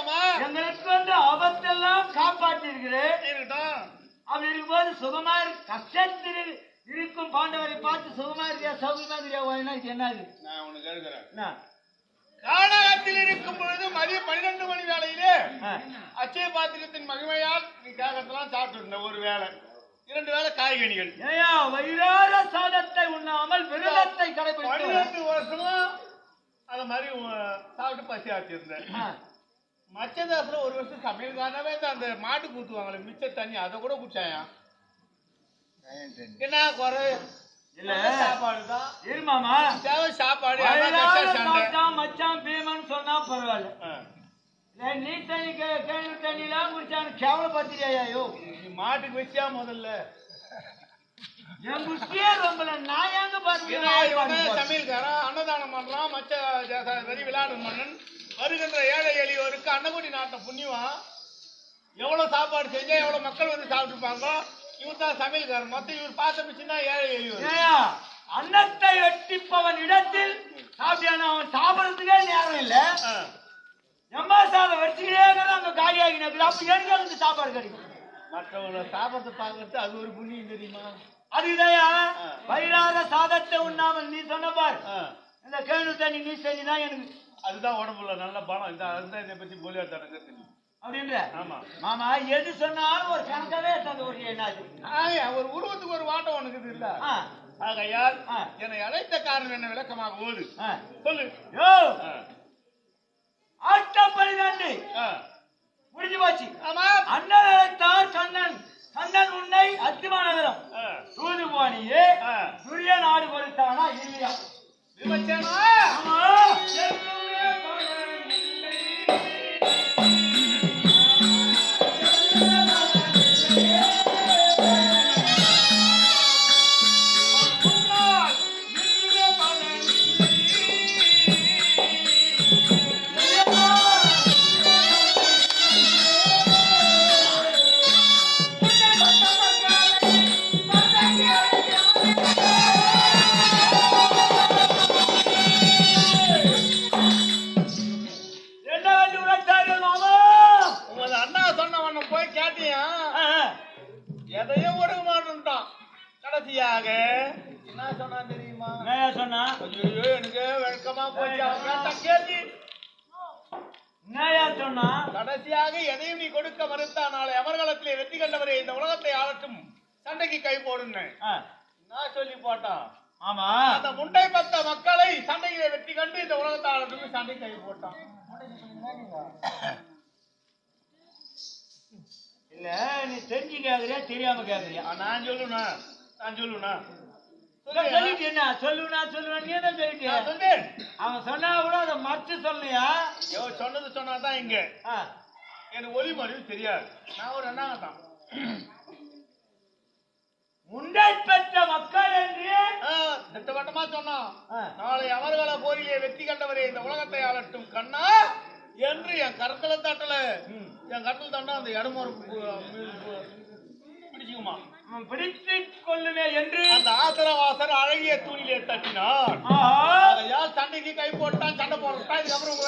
S1: எங்களுக்கு வந்து ஆபத்தெல்லாம் காப்பாற்றி இருக்கிறேன். அப்படி இருக்கும்போது சுகமா கஷ்டத்தில் இருக்கும் பாண்டவரை பார்த்து சுகமா இருக்கியா சௌகரியமா இருக்கியா என்னது?
S3: நான் உனக்கு கேட்கிறேன். கானகத்தில் இருக்கும் பொழுது மதியம் 12 மணி வேளையிலே அச்சய பாத்திரத்தின் மகிமையால் நீ கேட்கறதெல்லாம் சாப்பிட்டு இருந்த ஒரு வேளை 2 வேளை காய்கனிகள்.
S1: ஏயா வயிறார சாதத்தை உண்ணாமல் விரதத்தை கடைபிடித்து
S3: 12 வருஷமா அத மாதிரி சாப்பிட்டு பசி ஆச்சிருந்தேன். மச்சதாசுல ஒரு வருஷம் சமையல் காரணமே அந்த மாட்டு கூத்துவாங்களே மிச்ச தண்ணி அதை கூட குடிச்சாயா? என்ன குறை
S1: இல்ல
S3: சாப்பாடுதான்
S1: இருமாமா,
S3: தேவை சாப்பாடு.
S1: மச்சான் பீமன் சொன்னா பரவாயில்ல. நீ தண்ணி கேள்வி தண்ணிலாம் குடிச்சான்னு கேவலப்படுத்தியாயோ?
S3: நீ மாட்டுக்கு வச்சியா முதல்ல?
S1: என் குஷ்டியே ரொம்ப நான் எங்க பாருங்க
S3: சமையல்காரன் அன்னதானம் பண்ணலாம். மச்ச வெறி விளையாடு மன்னன் வருகின்ற ஏழை எளியோருக்கு அன்னக்குடி நாட்ட புண்ணியவா எவ்வளவு சாப்பாடு செஞ்சா எவ்வளவு மக்கள் வந்து சாப்பிட்டுருப்பாங்க. இவர் தான் சமையல்காரன். மொத்தம் இவர் பார்த்த மிச்சுன்னா ஏழை எளியோர்.
S1: அன்னத்தை வெட்டிப்பவன் இடத்தில் சாப்பிட்டான அவன் சாப்பிடறதுக்கே நேரம் இல்ல. எம்மா சாதம் வச்சுக்கிட்டே அங்க காலியாகி அப்ப எனக்கு வந்து சாப்பாடு கிடைக்கும்.
S3: மற்றவங்களை சாப்பிட்டு பார்க்கறது அது ஒரு புண்ணியம் தெரியுமா?
S1: அதுதான் வயிறாத சாதத்தை உண்ணாமல் நீ சொன்ன பார் இந்த கேணு தண்ணி நீ செஞ்சுதான் எனக்கு
S3: அதுதான் உடம்புல நல்ல பலம். அதுதான் இதை பத்தி போலியா தனக்கு
S1: அப்படின்ற.
S3: ஆமா
S1: மாமா எது சொன்னாலும் ஒரு கணக்காவே தந்து ஒரு என்னாச்சு
S3: ஒரு உருவத்துக்கு ஒரு வாட்டம் உனக்கு இல்ல. ஆகையால் என்னை அழைத்த காரணம் என்ன விளக்கமாக போது சொல்லு.
S1: யோ ஆட்டப்படி தாண்டி முடிஞ்சு போச்சு.
S3: ஆமா
S1: அண்ணன் அழைத்தார் கண்ணன். கண்ணன் உன்னை அத்திமா நகரம் தூதுபாணியே துரிய நாடு கொடுத்தானா இல்லையா?
S3: விமர்சனா
S1: ஆமா.
S3: எதையும் ஒடுக்க மாட்டான். கடைசியாக என்ன சொன்னா தெரியுமா?
S1: சொன்னா
S3: எனக்கு வெட்கமா போச்சு. கேள்வி
S1: என்னையா சொன்னா?
S3: கடைசியாக எதையும் நீ கொடுக்க மறுத்தா நாளை அமர்காலத்திலே வெற்றி கண்டவரே இந்த உலகத்தை ஆளட்டும் சண்டைக்கு கை போடுன்னு நான் சொல்லி போட்டான்.
S1: ஆமா
S3: அந்த முண்டை பத்த மக்களை சண்டையிலே வெற்றி கண்டு இந்த உலகத்தை ஆளட்டும் சண்டை கை போட்டான்.
S1: இல்ல நீ தெரிஞ்சு கேக்குறியா தெரியாம கேக்குறியா?
S3: நான் சொல்லுனா
S1: சொல்லிட்டு என்ன சொல்லுவா நீ தான் சொல்லிட்டு அவன் சொன்னா கூட அதை மறைச்சு சொல்லியா?
S3: சொன்னது சொன்னாதான் இங்க எனக்கு ஒலி மொழி தெரியாது. நான் ஒரு என்ன தான்
S1: முண்டை பெற்ற மக்கள் என்று
S3: திட்டவட்டமா சொன்னான். நாளை அமர்கால போரிலே வெற்றி கண்டவரே இந்த உலகத்தை ஆளட்டும் கண்ணா என்று என் கருத்துல தட்டல. என் கருத்துல தண்டா அந்த இடமோ பிடிச்சுக்குமா
S1: பிடித்துக் கொள்ளுமே என்று
S3: அந்த ஆசரவாசர் அழகிய தூணிலே தட்டினார். யார் சண்டைக்கு கை போட்டான் சண்டை போடுறா. இதுக்கப்புறம்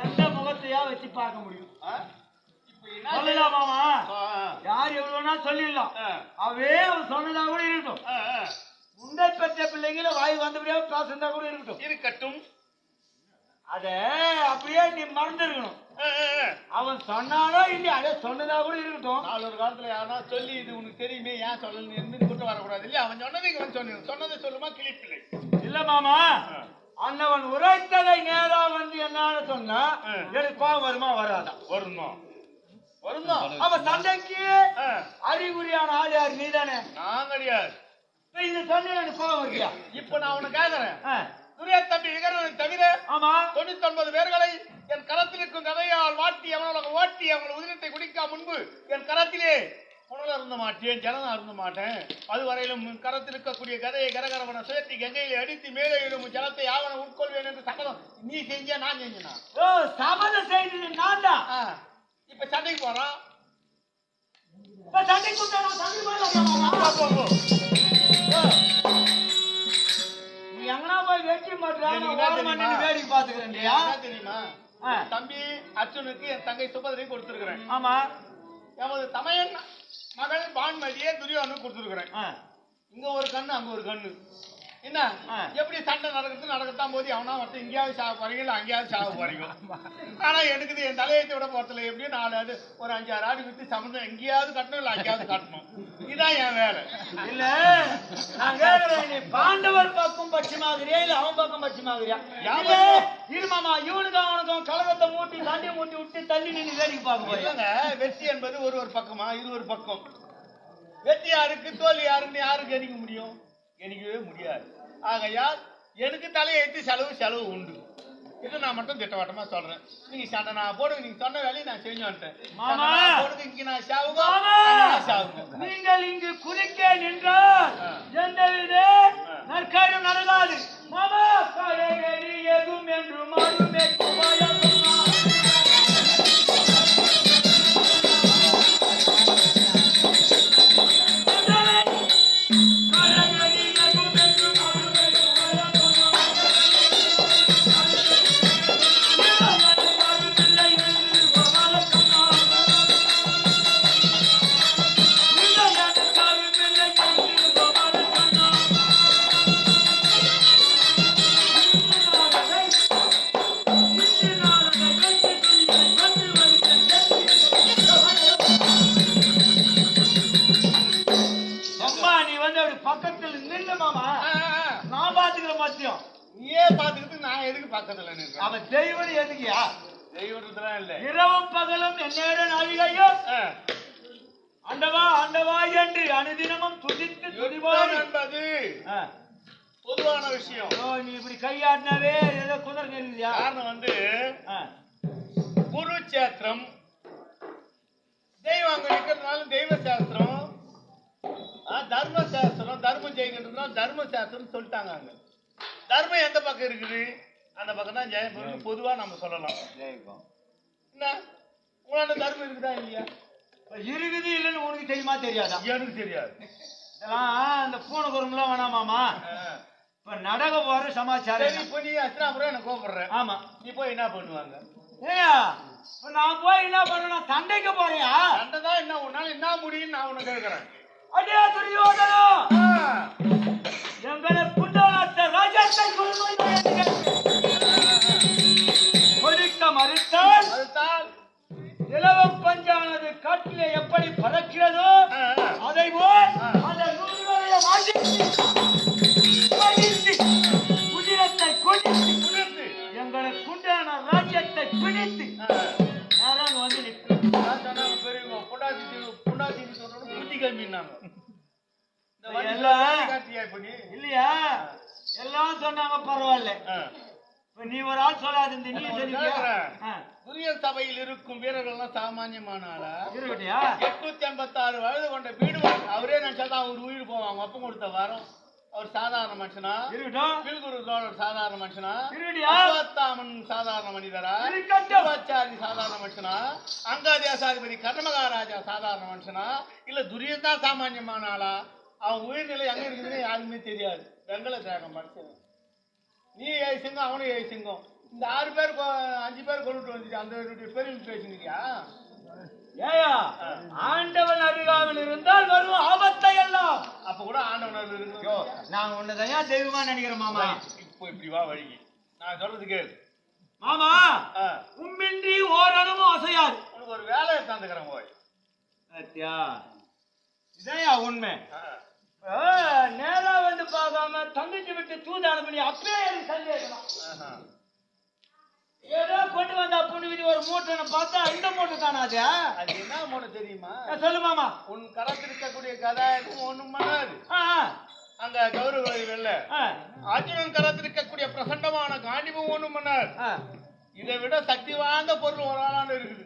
S1: எந்த முகத்தையா வச்சு பார்க்க முடியும்? சொல்லலாமா? யார் எவ்வளவுனா சொல்லிடலாம். அவே அவன் சொன்னதா கூட இருக்கட்டும். முண்டை பெற்ற பிள்ளைங்கள வாய் வந்தபடியா பேசுறதா கூட இருக்கட்டும். அத அப்படியே நீ மறந்துருக்கணும். அவன் சொன்னானோ இல்லையா அதே சொன்னதா கூட இருக்கட்டும்.
S3: நாலு ஒரு காலத்துல யாரா சொல்லி இது உனக்கு தெரியுமே ஏன் சொல்லணும் எந்த கூட்டம் வரக்கூடாது இல்லையா? அவன் சொன்னதை சொன்னதை சொல்லுமா கிளிப்பிள்ளை
S1: இல்ல மாமா. அண்ணவன் உரைத்ததை நேரா வந்து என்னன்னு சொன்னா எனக்கு கோபம் வருமா வராதா?
S3: வருந்தோம்.
S1: அவன் சண்டைக்கு அறிகுறியான ஆள் யாரு? நீதானே?
S3: நான் கிடையாது.
S1: இது சொன்ன எனக்கு கோபம் வருவியா?
S3: இப்ப நான் உனக்கு கேட்கிறேன். துரிய தம்பி விகரனை தவிர 99 பேர்களை என் களத்தில் இருக்கும் கதையால் வாட்டி அவனுக்கு ஓட்டி அவங்களை உதிரத்தை குடிக்க முன்பு என் கரத்திலே புனல இருந்த மாட்டேன் ஜனதா இருந்த மாட்டேன். அதுவரையிலும் கரத்தில் இருக்கக்கூடிய கதையை கரகரவனை சுயத்தி கங்கையிலே அடித்து மேலே எழும் ஜலத்தை ஆவண உட்கொள்வேன் என்று சபதம் நீ செஞ்ச நான் செஞ்சனா?
S1: சபதம் செய்தது நான் தான்.
S3: இப்ப சண்டைக்கு போறான்.
S1: நீ எங்கன்னா போய் வெற்றி மாட்டாங்க வேடிக்கை பாத்துக்கிறேன்.
S3: தெரியுமா தம்பி அர்ஜுனுக்கு என் தங்கை சுபதிரை கொடுத்திருக்கிறேன்.
S1: ஆமா
S3: எமது தமையன் மகள் பான்மதியை துரியோனுக்கு கொடுத்திருக்கிறேன். இங்க ஒரு கண்ணு அங்க ஒரு கண்ணு. என்ன எப்படி சண்டை நடக்கத்தான் போது அவனா மட்டும் இங்கேயாவது சாக போறீங்க இல்ல அங்கேயாவது சாக போறீங்க. ஆனா எடுக்குது என் தலையத்தை விட போறதுல எப்படியும் 4 ஒரு 5-6 ஆடு வித்து சம்பந்தம் எங்கேயாவது கட்டணும் இல்ல அங்கேயாவது கட்டணும். இதான் என் வேலை.
S1: இல்ல நான் கேக்குறேன், நீ பாண்டவர் பக்கம் பட்சமாகறியா இல்ல அவன் பக்கம் பட்சமாகறியா? இருமாமா இவனுக்கும் அவனுக்கும் கலகத்தை மூட்டி சண்டையை மூட்டி விட்டு தள்ளி நின்று வேடிக்கை பார்க்க போறாங்க.
S3: வெற்றி என்பது ஒரு பக்கமா, இது ஒரு பக்கம். வெற்றி யாருக்கு தோல்வி யாருன்னு யாருக்கு எண்ணிக்க முடியும்? எண்ணிக்கவே முடியாது. ஆகையால் எனக்கு தலையெழுத்து செலவு உண்டு. இது நான் மட்டும் திட்டவட்டமா சொல்றேன். நீங்க சண்டை நான் போடுங்க, நீங்க சொன்ன வேலையை நான் செஞ்சு வந்துட்டேன். போடுங்க இங்க நான் சாவுங்க.
S1: நீங்கள் இங்கு குறுக்கே நின்றால் எந்தவித நற்காரியம் நடக்காது. மாமா கரையேறி எதுவும் என்று மாறுமே பக்கத்துல நின்று மாமா நான் பாத்துக்கிற மத்தியம்
S3: நீயே பாத்துக்கிட்டு நான் எதுக்கு பக்கத்துல நிற்கிறேன்?
S1: அவன் தெய்வம் எதுக்கியா?
S3: தெய்வத்துலாம் இல்ல.
S1: இரவும் பகலும் எந்நேர நாளிகையும் ஆண்டவா ஆண்டவா என்று அனுதினமும் துதித்து துதிப்பார் என்பது
S3: பொதுவான விஷயம்.
S1: நீ இப்படி கையாடினாவே ஏதோ குதிரை இல்லையா?
S3: காரணம் குருச்சேத்திரம் தெய்வம் அங்க இருக்கிறதுனால தெய்வ சாஸ்திரம், தர்ம சாஸ்திரம், தர்மம் ஜெயிக்கிறதுனா தர்ம சாஸ்திரம் சொல்லிட்டாங்க. அங்க தர்மம் எந்த பக்கம் இருக்குது அந்த பக்கம் தான் ஜெயம். பொதுவா நம்ம சொல்லலாம். என்ன உங்களால தர்மம் இருக்குதா இல்லையா?
S1: இருக்குது இல்லைன்னு உனக்கு தெரியுமா தெரியாதா?
S3: எனக்கு தெரியாது.
S1: இதெல்லாம் அந்த பூனை குரம்லாம் வேணாமாமா. இப்ப நடக்க போற சமாச்சாரம்.
S3: இப்போ நீ அஸ்திராபுரம் என்ன கூப்பிடுறேன்.
S1: ஆமா,
S3: நீ போய் என்ன பண்ணுவாங்க?
S1: ஏயா நான் போய் என்ன பண்ணணும்? சண்டைக்கு போறியா?
S3: சண்டை தான். என்ன உன்னால என்ன முடியும்னு நான் உனக்கு கேட்கிறேன்.
S1: அடியா துரியோதனம், எங்களை குண்டோனத்த ராஜாத்தை கொடுக்க மறுத்தால் இலவம் பஞ்சானது காட்டிலே எப்படி பறக்கிறதோ அதை போல் அந்த நூல்களை குதிரத்தை கொடுத்து எங்களை குண்டான ராஜ்யத்தை பிடித்து நேரம் வந்து
S3: பெரியவங்க புண்டாசி சொல்றோம் புத்தி கம்மின்னாங்க.
S1: இல்லையா? எல்லாம் சொன்னாங்க பரவாயில்ல. நீ ஒரு ஆள் சொல்லாது, நீ சொல்லியா?
S3: துரிய சபையில் இருக்கும் வீரர்கள் சாமானியமான ஆளா?
S1: 856
S3: வயது கொண்ட வீடுவார். அவரே நினைச்சாதான் அவர் உயிர் போவாங்க. அப்பம் கொடுத்த வாரம் அவர் சாதாரண மனுஷனா? பில்குரு சாதாரண மனுஷனா? அஸ்வத்தாமன் சாதாரண மனிதரா? சிவாச்சாரி சாதாரண மனுஷனா? அங்காதியாசாதிபதி கர்மகாராஜா சாதாரண மனுஷனா? இல்ல துரியதான் சாமானியமான ஆளா? அவன் உயிர்நிலை எங்க இருக்குதுன்னு யாருக்குமே தெரியாது. வெங்கல தியாகம் மனுஷன். நீ 7 சிங்கம், அவனும் 7 சிங்கம். இந்த 6 பேர் 5 பேர் கொண்டுட்டு வந்துச்சு. அந்த பெரிய பேசுங்கிறியா?
S1: ஏயா ஆண்டவன் அருகாமல் இருந்தால் வரும் ஆபத்தை எல்லாம்.
S3: அப்ப கூட ஆண்டவன் இருக்கும்.
S1: நான் உன்னதையா தெய்வமா நினைக்கிறேன் மாமா.
S3: இப்போ இப்படி வா வழிக்கு நான் சொல்றது கேளு
S1: மாமா. உம்மின்றி ஓரளவும் அசையாது.
S3: உனக்கு ஒரு வேலையை தந்துக்கிறேன் போய்.
S1: இதையா உண்மை. நேரா வந்து பார்க்காம தங்கச்சி விட்டு தூதான பண்ணி அப்பயே எனக்கு சந்தேகம். ஏதோ கொண்டு வந்தா பொண்ணு விதி ஒரு மூட்டை பார்த்தா இந்த மூட்டை காணாது.
S3: அது என்ன மூட்டை தெரியுமா?
S1: சொல்லு மாமா.
S3: உன் கரத்திருக்கக்கூடிய கதாயகம் ஒண்ணும் பண்ணாது. அங்க கௌரவ வெள்ள அர்ஜுனன் கரத்திருக்கக்கூடிய பிரசண்டமான காண்டிபம் ஒண்ணும் பண்ணாது. இதை விட சக்தி வாய்ந்த பொருள் ஒரு ஆளான இருக்குது.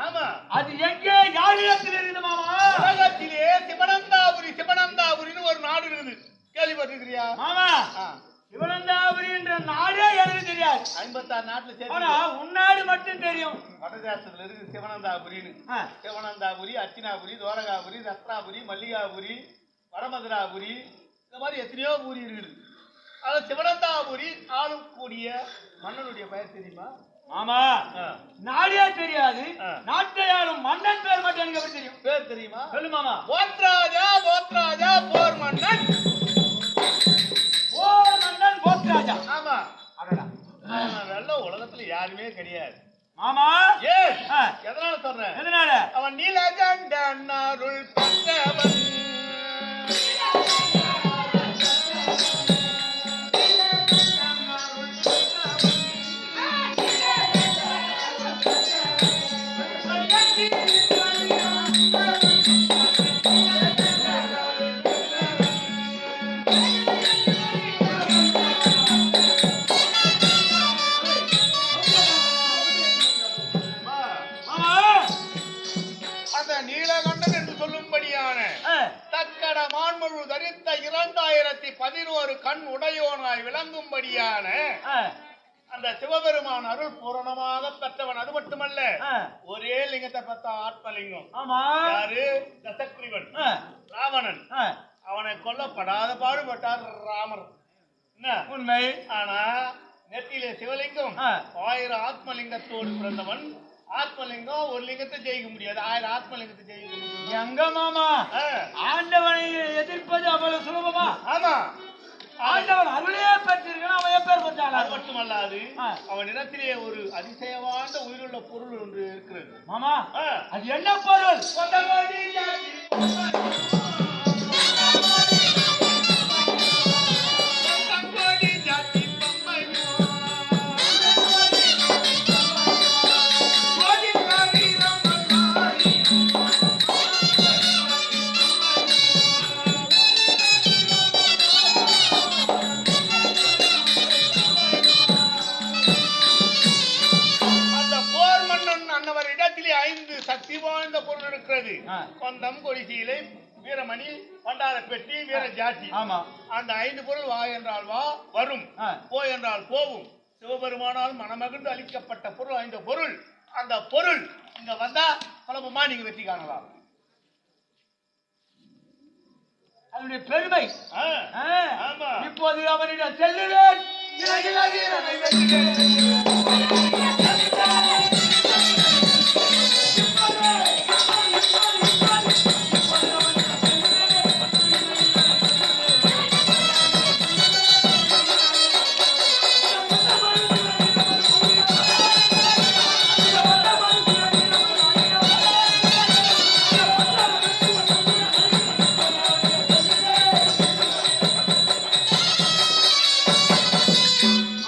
S3: ஆமா, அது எங்கே யாரிடத்தில் இருக்குது மாமா? உலகத்திலே சிவனந்தாபுரின்னு ஒரு நாடு இருக்குது. கேள்விப்பட்டிருக்கிறியா
S1: மாமா? சிவனந்தாபுரி என்ற நாடே எனக்கு தெரியாது.
S3: 56 நாட்டுல சரி,
S1: உன்னாடு மட்டும் தெரியும்.
S3: வடதேசத்துல இருக்கு சிவனந்தாபுரின்னு. சிவனந்தாபுரி, அர்ச்சினாபுரி, துவாரகாபுரி, ரத்னாபுரி, மல்லிகாபுரி, வடமதுராபுரி, இந்த மாதிரி எத்தனையோ பூரி இருக்குது. அது சிவனந்தாபுரி ஆளக்கூடிய மன்னனுடைய பெயர் தெரியுமா?
S1: ஆமா, நாடே தெரியாது. நாட்டையாளும் மன்னன் பேர் மட்டும் எனக்கு எப்படி தெரியும்?
S3: பேர் தெரியுமா?
S1: சொல்லு மாமா.
S3: போத்ராஜா போர் மன்னன். கிடையாது
S1: மாமா
S3: ஏன்
S1: ஆ.
S3: எதனால சொல்றேன்
S1: எதனால
S3: அவன் நீலகண்டன் அருள் பெற்றவன்
S1: மாமா
S3: அந்த நீலகண்டன் என்று சொல்லும்படியான
S1: ஆ.
S3: தக்கட மான்முழு தரித்த 2011 கண் உடையோனாய் விளங்கும்படியான
S1: ஆ.
S3: அந்த சிவபெருமான் அருள் பூரணமாக பெற்றவன். அது மட்டுமல்ல
S1: ஆ.
S3: ஒரே லிங்கத்தை பெற்ற ஆத்மலிங்கம்.
S1: ஆமா
S3: யாரு? தசக்ரீவன்
S1: ஆ.
S3: ராவணன்.
S1: ஆ.
S3: அவனை கொல்லப்படாத பாடுபட்டார் ராமர். என்ன
S1: உண்மை
S3: ஆனா நெத்தியிலே சிவலிங்கம்
S1: ஆ.
S3: 1000 ஆத்மலிங்கத்தோடு பிறந்தவன். ஆத்மலிங்கம் ஒரு லிங்கத்தை ஜெயிக்க முடியாது, 1000 ஆத்மலிங்கத்தை ஜெயிக்க முடியும்.
S1: எங்க மாமா
S3: ஆ.
S1: ஆண்டவனை எதிர்ப்பது அவ்வளவு சுலபமா
S3: ஆமா
S1: ஆண்டவன் அருளே பெற்றிருக்கான் அவன் எப்பேர் பெற்றாளா
S3: அது மட்டுமல்லாது
S1: ஆ.
S3: அவன் இடத்திலே ஒரு அதிசயவாய்ந்த உயிருள்ள பொருள் ஒன்று இருக்கிறது.
S1: மாமா
S3: ஆ.
S1: அது என்ன பொருள்
S3: அந்த போர் மன்னன் அன்னவர் இடத்திலே 5 சக்தி வாய்ந்த பொருள் இருக்கிறது.
S1: ஆ.
S3: கொந்தம், கொடிசீலை, வீரமணி, பண்டார பெட்டி, வீர ஜாட்டி.
S1: ஆமா
S3: அந்த 5 பொருள் வா என்றால் வா வரும்,
S1: ஆ.
S3: போ என்றால் போவும். சிவபெருமானால் மனமகிழ்ந்து அளிக்கப்பட்ட பொருள் 5 பொருள். அந்த பொருள் இங்க வந்தா சுலபமா நீங்க வெற்றி காணலாம்.
S1: அதனுடைய பெருமை
S3: ஆ.
S1: ஆ.
S3: ஆமா.
S1: இப்போது அவனிடம் செல்லுவேன் இறங்கினாகி என்னை வெல்லுவேன்.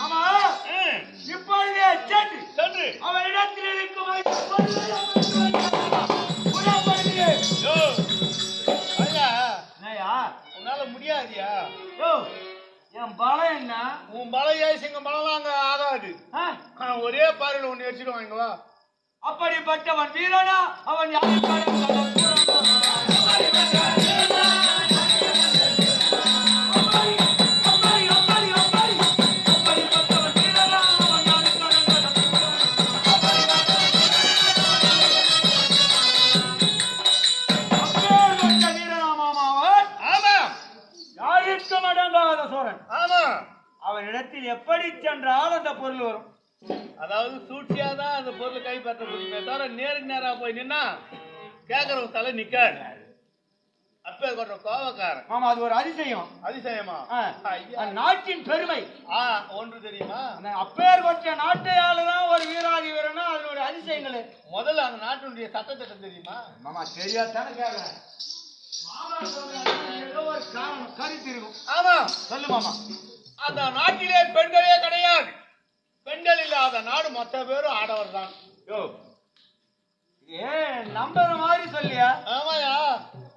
S1: ஆமா
S3: ம்.
S1: இப்பொழுதே சென்று
S3: சென்று
S1: அவனிடத்தில் இருக்கும் குணப்படுகிறேன்.
S3: யோ, ஐயா,
S1: என்னய்யா?
S3: உன்னால முடியாதியா?
S1: யோ, என் பலம் என்ன
S3: உன் பலம் ஏசிங்க பலம் அங்க ஆகாது.
S1: ஆ?
S3: ஒரே பாறையில ஒண்ணு வச்சுட்டு வாங்க வா.
S1: அப்படிப்பட்டவன் வீரனா அவன் யாருக்கான
S3: ஆமா
S1: யாருக்கும் அடங்காத சோழன்
S3: ஆமா.
S1: அவனிடத்தில் எப்படி சென்றால் அந்த பொருள் வரும்.
S3: அதாவது சூழ்ச்சியாதான் அந்த பொருள் கைப்பற்ற முடியுமே தவிர நேருக்கு நேரா போய் நின்னா கேக்குறவ தலை நிக்காது. அப்பே கொண்ட கோவக்காரன்.
S1: ஆமா அது ஒரு அதிசயம்.
S3: அதிசயமா?
S1: ஆ.
S3: ஐயா.
S1: அந்த நாட்டின் பெருமை.
S3: ஒன்று தெரியுமா?
S1: அந்த அப்பேர் கொற்ற நாட்டை ஆளுதான் ஒரு வீராதி வீரனா அதனுடைய அதிசயங்கள்.
S3: முதல்ல அந்த நாட்டினுடைய சட்டத்திட்டம் தெரியுமா?
S1: மாமா தெரியாதானே கேக்குறேன். மாமா சொல்றாரு, ஏதோ ஒரு காரணம் கருத்து இருக்கும்.
S3: ஆமா.
S1: சொல்லு மாமா.
S3: அந்த நாட்டிலே பெண்களே கிடையாது. பெண்கள் இல்லாத நாடு மொத்த பேரும் ஆடவர் தான்.
S1: யோ ஏன் நம்புற மாதிரி சொல்லியா?
S3: ஆமாயா.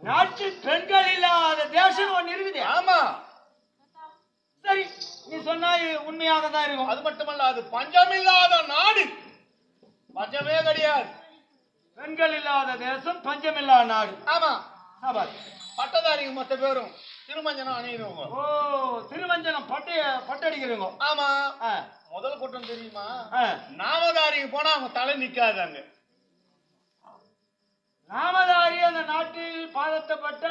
S1: நாட்டில் பெண்கள் இல்லாத தேசம் ஒண்ணு இருக்குது.
S3: ஆமா.
S1: சரி நீ சொன்னா இது உண்மையாக தான் இருக்கும்.
S3: அது மட்டுமல்ல அது பஞ்சமில்லாத நாடு. பஞ்சமே கிடையாது.
S1: பெண்கள் இல்லாத தேசம் பஞ்சமில்லாத நாடு.
S3: ஆமா.
S1: சாபாஷ்.
S3: பட்டதாரிங்க மொத்த பேரும் திருமஞ்சனம் அணியிடுவோங்க.
S1: ஓ திருமஞ்சனம் பட்டடிக்கிறவங்க.
S3: ஆமா.
S1: ஆ.
S3: முதல் கூட்டம் தெரியுமா?
S1: ஆ.
S3: நாமதாரிங்க போனா அவங்க தலை நிக்காதாங்க.
S1: நாமதாரி அந்த நாட்டில் பாதத்தப்பட்ட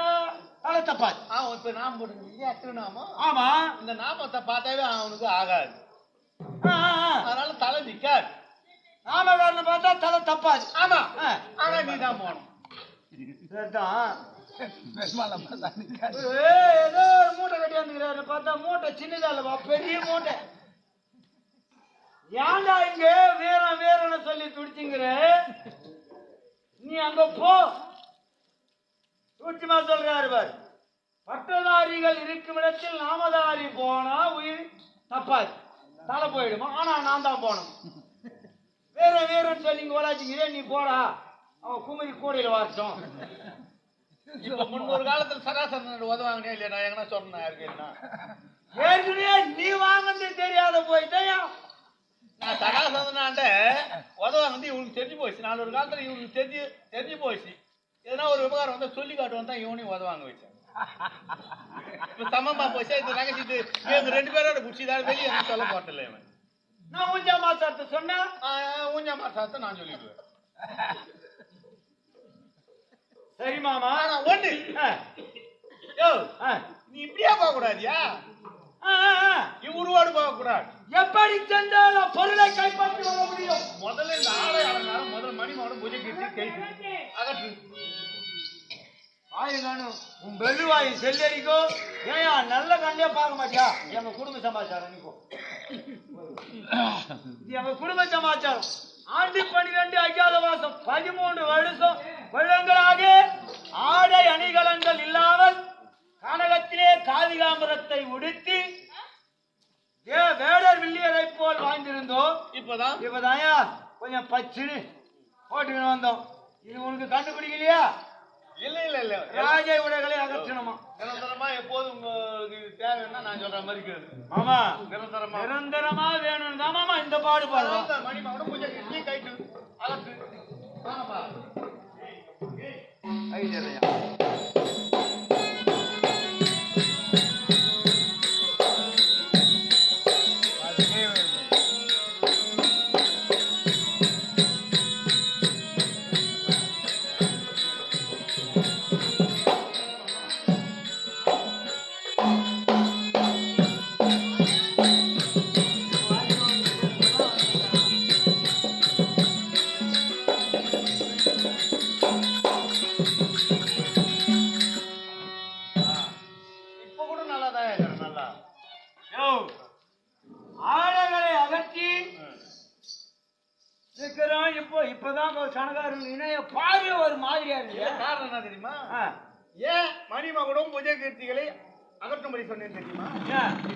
S1: தலத்தப்பாது.
S3: இப்ப நாம போட்டு திருநாமம்.
S1: ஆமா.
S3: இந்த நாமத்தை பார்த்தாவே அவனுக்கு ஆகாது.
S1: ஆ, ஆ, ஆ.
S3: அதனால தலை நிக்காது.
S1: நாமதாரனை பார்த்தா தலை தப்பாது.
S3: ஆமா.
S1: ஆ.
S3: ஆனா நீதான் போகணும்.
S1: சரிதான். ஏதோ ஒரு மூட்டை கட்டியாந்துக்கிறாரு பார்த்தா மூட்டை சின்னதா இல்லவா பெரிய மூட்டை. ஏன்டா இங்க வீரம் வீரன்னு சொல்லி துடிச்சுங்கிற? நீ அங்க போ. சூட்சுமா சொல்றாரு பாரு. பட்டதாரிகள் இருக்கும் இடத்தில் நாமதாரி போனா உயிர் தப்பாது, தலை போயிடுமா. ஆனா நான் தான் போனோம். வேற வேறன்னு சொல்லி இங்க ஓடாச்சிக்கிறே. நீ போடா, அவன் குமரி கூடையில வாரட்டும்.
S3: இப்ப முன்னொரு காலத்துல சராசரி உதவாங்கனே இல்லையா? நான் எங்கன்னா சொன்னேன் இருக்கேன்னா
S1: ஏற்கனவே நீ வாங்கினது தெரியாத போயிட்டேன்.
S3: நான் சராசரனாண்ட உதவாங்க இவனுக்கு தெரிஞ்சு போச்சு. நான் ஒரு காலத்துல இவனுக்கு தெரிஞ்சு போச்சு. எதனா ஒரு விவகாரம் வந்து சொல்லி காட்டுவான் தான் இவனையும் உதவாங்க வச்சேன். இப்ப சமமா போச்சு. இந்த ரகசியத்து இவங்க 2 பேரோட புடிச்சுதான் வெளியே சொல்ல போட்டல. இவன்
S1: நான் ஊஞ்சா மாசாத்த சொன்னா
S3: ஊஞ்சா மாசாத்த நான் சொல்லிடுவேன்.
S1: சரி மாமா.
S3: ஆனா ஒண்ணு, யோ நீ இப்படியா போக கூடாதியா? இவருவோடு போக கூடாது.
S1: எப்படி சென்றாலும் பொருளை கைப்பற்றி வர முடியும்.
S3: முதல்ல இந்த ஆளை அலங்காரம், முதல்ல மணிமாவோட பூஜை கீர்த்தி கைட்டு அகற்று.
S1: ஆயுதானும் உன் வெள்ளுவாயும் செல்லடிக்கோ. ஏயா நல்ல கண்டே பார்க்க மாட்டியா? எங்க குடும்ப சமாச்சாரம் நிற்கும். இது எங்க குடும்ப சமாச்சாரம். ஆண்டு 12 அஜாத மாசம் 13 வருடங்களாக ஆடை அணிகலன்கள் இல்லாமல் கனகத்திலே காவிகாம்பரத்தை உடுத்தி வேடர் வில்லியரை போல் வாழ்ந்திருந்தோம். இப்பதாயா கொஞ்சம் பச்சுன்னு போட்டுக்கிட்டு வந்தோம். இது உனக்கு கண்டுபிடிக்கலையா?
S3: இல்ல
S1: ராஜ உடைகளை அகற்றணுமா?
S3: நிரந்தரமா எப்போதும் உங்களுக்கு தேவைன்னா நான் சொல்ற மாதிரி கேளு.
S1: ஆமா,
S3: நிரந்தரமா
S1: வேணும் தான் மாமா இந்த பாடுபாடு.
S3: மணிமாவோட பூஜை கீர்த்தி கைட்டு அகற்று. ஆமாப்பா
S1: ஐயா இப்பதான் கணக்காரன் இணைய பாரு ஒரு மாதிரியா இருக்கு.
S3: காரணம் என்ன தெரியுமா? ஏன் மணிமகுடம் பூஜை கீர்த்திகளை அகற்றும்படி சொன்னேன் தெரியுமா?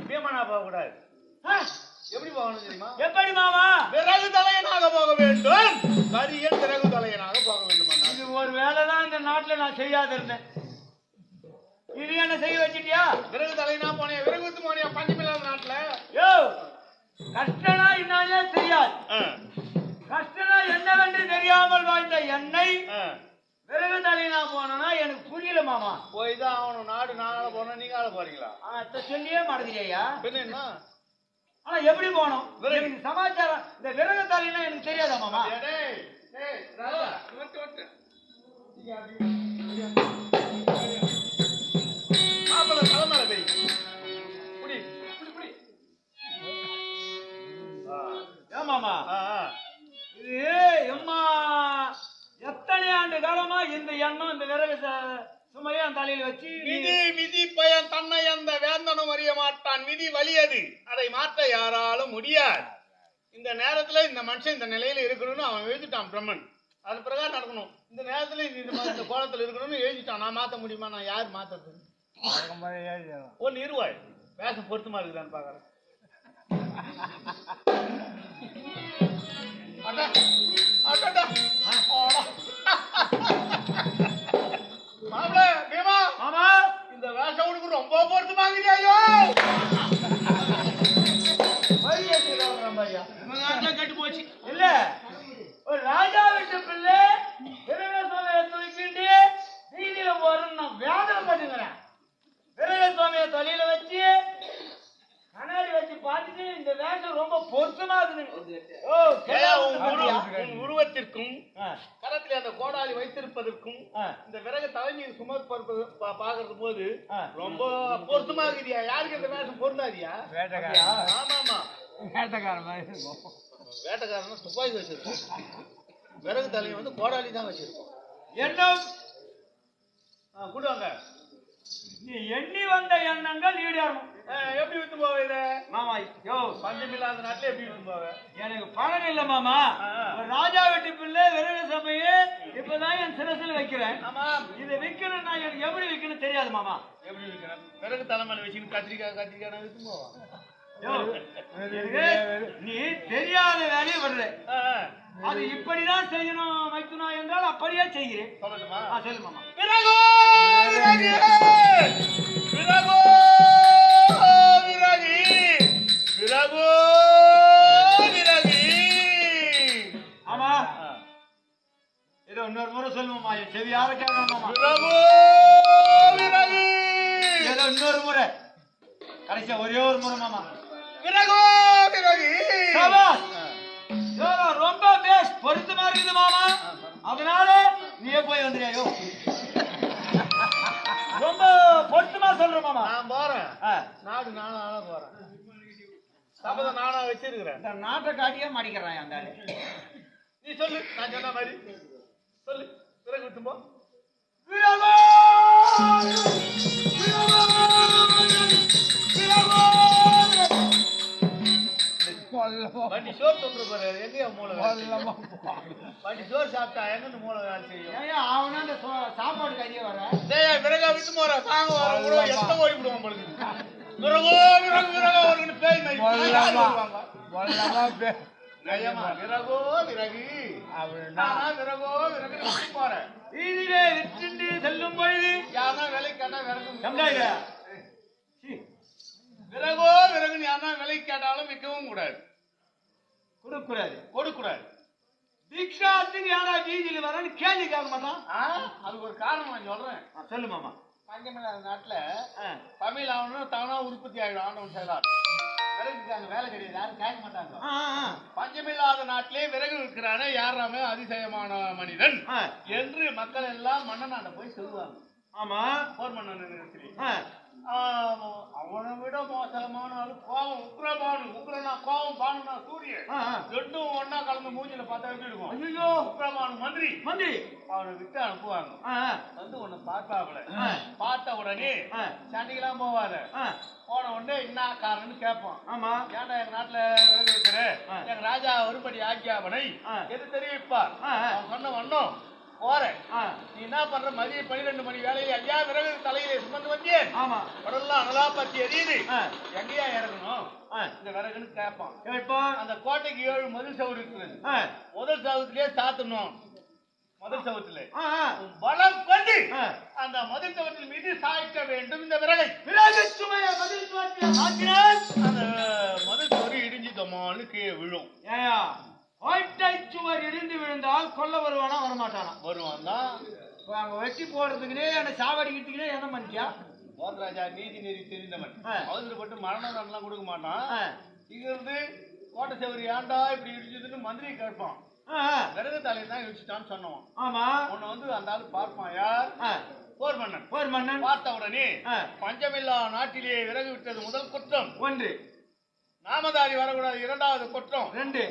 S3: பேமனா போக கூடாது. எப்படி போகணும் தெரியுமா?
S1: எப்படி மாமா?
S3: விறகு தலையனாக போக வேண்டும். கரியல் விறகு தலையனாக போக வேண்டும்.
S1: இது ஒரு வேலைதான் இந்த நாட்டுல நான் செய்யாத இருந்தேன். இது என்ன செய்ய வச்சிட்டியா?
S3: விறகு தலையனா போனேன், விறகு வித்து போனியா பஞ்சமில்லாத நாட்டுல.
S1: யோ கஷ்டனா என்னாலே தெரியாது. கஷ்டனா என்னவென்று தெரியாமல் வாழ்ந்த என்னை விறகு தலையனா போனா எனக்கு புரியல மாமா.
S3: போய் தான் அவனும் நாடு நாளால போனா நீங்க ஆள போறீங்களா?
S1: சொல்லியே மாட்டேங்கிறியா?
S3: பின்ன என்ன?
S1: ஆனா எப்படி போனோம்? சமாச்சாரம் இந்த விறகு தலையனா எனக்கு தெரியாதா மாமா?
S3: மாப்பிள்ள தலைமலை போய் புடி
S1: ஏமாமா இது எம்மா எத்தனை ஆண்டு காலமா இந்த எண்ணம் இந்த விறகு சுமையை அந்த தலையில வச்சு
S3: விதி பயன் தன்னை அந்த வேந்தனும் அறிய மாட்டான். விதி வலியது, அதை மாற்ற யாராலும் முடியாது. இந்த நேரத்துல இந்த மனுஷன் இந்த நிலையில இருக்கணும்னு அவன் எழுதிட்டான் பிரம்மன். அது பிரகாரம் நடக்கணும். இந்த நேரத்துல இந்த கோலத்துல இருக்கணும்னு எழுதிட்டான். நான் மாத்த முடியுமா? நான் யார் மாத்தது? ஒன்னு இருவாய் வேஷம் பொருத்தமா இருக்குதான்னு பாக்குறேன். மாப்பிள பீமா,
S1: மாமா
S3: இந்த வேஷம் உனக்கு ரொம்ப பொருத்தமாகுதியாயோ? கட்டு போச்சு
S1: இல்ல. ஒரு ராஜா வீட்டு பிள்ளை விறகு சுமையை தூக்கிட்டு வீதியில போறேன்னு நான் வேதனை பண்ணுங்கிறேன். விறகு சுமையை தொலையில வச்சு கண்ணாடி வச்சு பார்த்துட்டு இந்த வேஷம் ரொம்ப பொருத்தமா இருக்குது.
S3: உருவத்திற்கும் கரத்தில் அந்த கோடாலி வைத்திருப்பதற்கும் இந்த விறகு தலைமையை சுமர்ப்பது பாக்குறது போது ரொம்ப பொருத்தமா இருக்குதியா. யாருக்கு இந்த வேஷம் பொருந்தாதியா? ஆமாமா
S1: வேட்டக்காரன் மாதிரி இருக்கும்.
S3: வேட்டக்காரன் துப்பாக்கி வச்சிருக்கோம், விறகு தலையை வந்து கோடாலி தான் வச்சிருக்கோம்.
S1: எண்ணம்
S3: கூடுவாங்க.
S1: நீ எண்ணி வந்த எண்ணங்கள் ஈடேறும்.
S3: எப்படி விட்டு போவ இத
S1: மாமா யோ
S3: பஞ்சம் இல்லாத நாட்டுல எப்படி விட்டு போவ
S1: எனக்கு பணம் இல்ல மாமா ஒரு ராஜா வீட்டு பிள்ளை விறகு சபையே இப்பதான் என் சிரசில் வைக்கிறேன்
S3: ஆமா
S1: இதை விற்கணும் நான் எனக்கு எப்படி விற்கணும் தெரியாது மாமா
S3: எப்படி விற்கணும் பிறகு தலைமையில வச்சுன்னு கத்திரிக்காய் நான் விட்டு போவான்
S1: யோ, நீ தெரியாத வேலையை விடுற அது இப்படிதான் செய்யணும் வைக்கணும் என்றால் அப்படியே செய்கிறேன்
S3: சொல்லட்டுமா
S1: சொல்லு மாமா
S3: விறகோ விறகு விறகோ விறகு விறகோ விறகு
S1: ஆமா ஏதோ இன்னொரு முறை சொல்லுமாமா செவி யார கேட்கணும் மாமா
S3: விறகோ விறகு
S1: ஏதோ இன்னொரு முறை கடைசியா ஒரே ஒரு முறை மாமா
S3: விறகோ விறகு
S1: ரொம்ப பேஸ் பொருத்தமா இருக்குது மாமா அதனால நீயே போய் வந்துறியாயோ ரொம்ப பொருத்தமா சொல்ற மாமா
S3: நான் போறேன் நாடு நானும் ஆள போறேன் சபதம் நானா வச்சிருக்கிறேன்
S1: இந்த நாட்டை காட்டியே மாடிக்கிறான் அந்த
S3: நீ சொல்லு நான் சொன்ன மாதிரி சொல்லு விறகு விட்டு போ வண்டி சோறு தொன்று போற எங்கேயா மூளை வண்டி சோறு சாப்பிட்டா எங்க மூளை வேலை செய்யும்
S1: அவனா அந்த சாப்பாடு கையே வர
S3: விறகா விட்டு போற சாங்க வர கூட எந்த ஓடி விடுவோம் பொழுது விறகோ விறகு விறகோ ஒரு பேய் மாதிரி விறகோ விறகு விறகோ விறகு விட்டு போறேன்
S1: வீதியிலே விட்டு செல்லும் பொழுது
S3: யாருன்னா விலை கேட்டா விறகு விறகோ விறகு யாருன்னா விலை கேட்டாலும் விற்கவும் கூடாது கொடுக்கூடாது
S1: தீட்சாத்துக்கு யாரா வீதியில வரன்னு கேள்வி கேட்க மாட்டான்
S3: அதுக்கு ஒரு காரணம் நான் சொல்றேன்
S1: சொல்லு மாமா
S3: பஞ்சமில்லாத நாட்டுல தமிழ் ஆகணும் தானா உற்பத்தி ஆகிடும் ஆண்டவன் செயலார் விறகுக்கு அங்க வேலை கிடையாது யாரும் கேட்க மாட்டாங்க பஞ்சமில்லாத நாட்டிலே விறகு இருக்கிறானே யாராமே அதிசயமான மனிதன் என்று மக்கள் எல்லாம் மன்னனாண்ட போய் சொல்லுவாங்க
S1: ஆமா
S3: போர் மன்னன் அவனை விட மோசமான ஆளு கோவம் உக்ரனா கோவம் பானுனா சூரியன் ரெண்டும் ஒன்னா கலந்து மூஞ்சில பார்த்தா எப்படி இருக்கும்
S1: ஐயோ
S3: உக்ரபானு மந்திரி அவனை விட்டு அனுப்புவாங்க வந்து உன்னை பார்ப்பாங்கள பார்த்த உடனே சண்டைக்கெல்லாம் போவாத போன உடனே என்ன காரணம்னு கேட்பான்
S1: ஆமா
S3: ஏன்டா எங்க நாட்டுல விறகு இருக்கிற எங்க ராஜா ஒருபடி ஆக்கியாவனை எது தெரிவிப்பார் அவன் சொன்ன வண்ணம் போறேன் நீ என்ன பண்ற மதியம் 12 மணி வேலையை ஐயா விறகு தலையில சுமந்து வந்தேன் உடல்லாம் அனலா பத்தி எரியுது எங்கேயா இறங்கணும் இந்த விறகுன்னு கேட்பான் அந்த கோட்டைக்கு 7 மதில் சவுறு இருக்கிறது முதல் சவுத்திலே சாத்தணும் முதல் சவுத்துல பலம் கொண்டு அந்த மதில் சவுத்தின் மீது சாய்க்க வேண்டும் இந்த விறகை அந்த மதில் சவுறு இடிஞ்சு தம்மான்னு கீழே விழும்
S1: கோட்டை சுவர் இடிந்து விழுந்தால் கொல்ல வருவானா வரமாட்டானா
S3: வருவான் தான்
S1: அங்க வெட்டி போடுறதுக்குனே என்ன சாவடிக்கிறதுக்குனே என்ன பண்ணிக்கா
S3: கோதராஜா நீதி நெறி தெரிந்தவன் அவசரப்பட்டு மரண தண்டனை கொடுக்க மாட்டான் இங்க இருந்து கோட்டை செவரி ஏன்டா இப்படி இடிச்சதுன்னு மந்திரி கேட்பான் விறகு தலையை தான் இடிச்சுட்டான்னு சொன்னவன்
S1: ஆமா
S3: உன்னை வந்து அந்த ஆள் பார்ப்பான் யார் போர் மன்னன் பார்த்த உடனே பஞ்சமில்லா நாட்டிலே விறகு விட்டது முதல் குற்றம்
S1: 1
S3: நாமதாரி வரக்கூடாது 2வது குற்றம்
S1: 2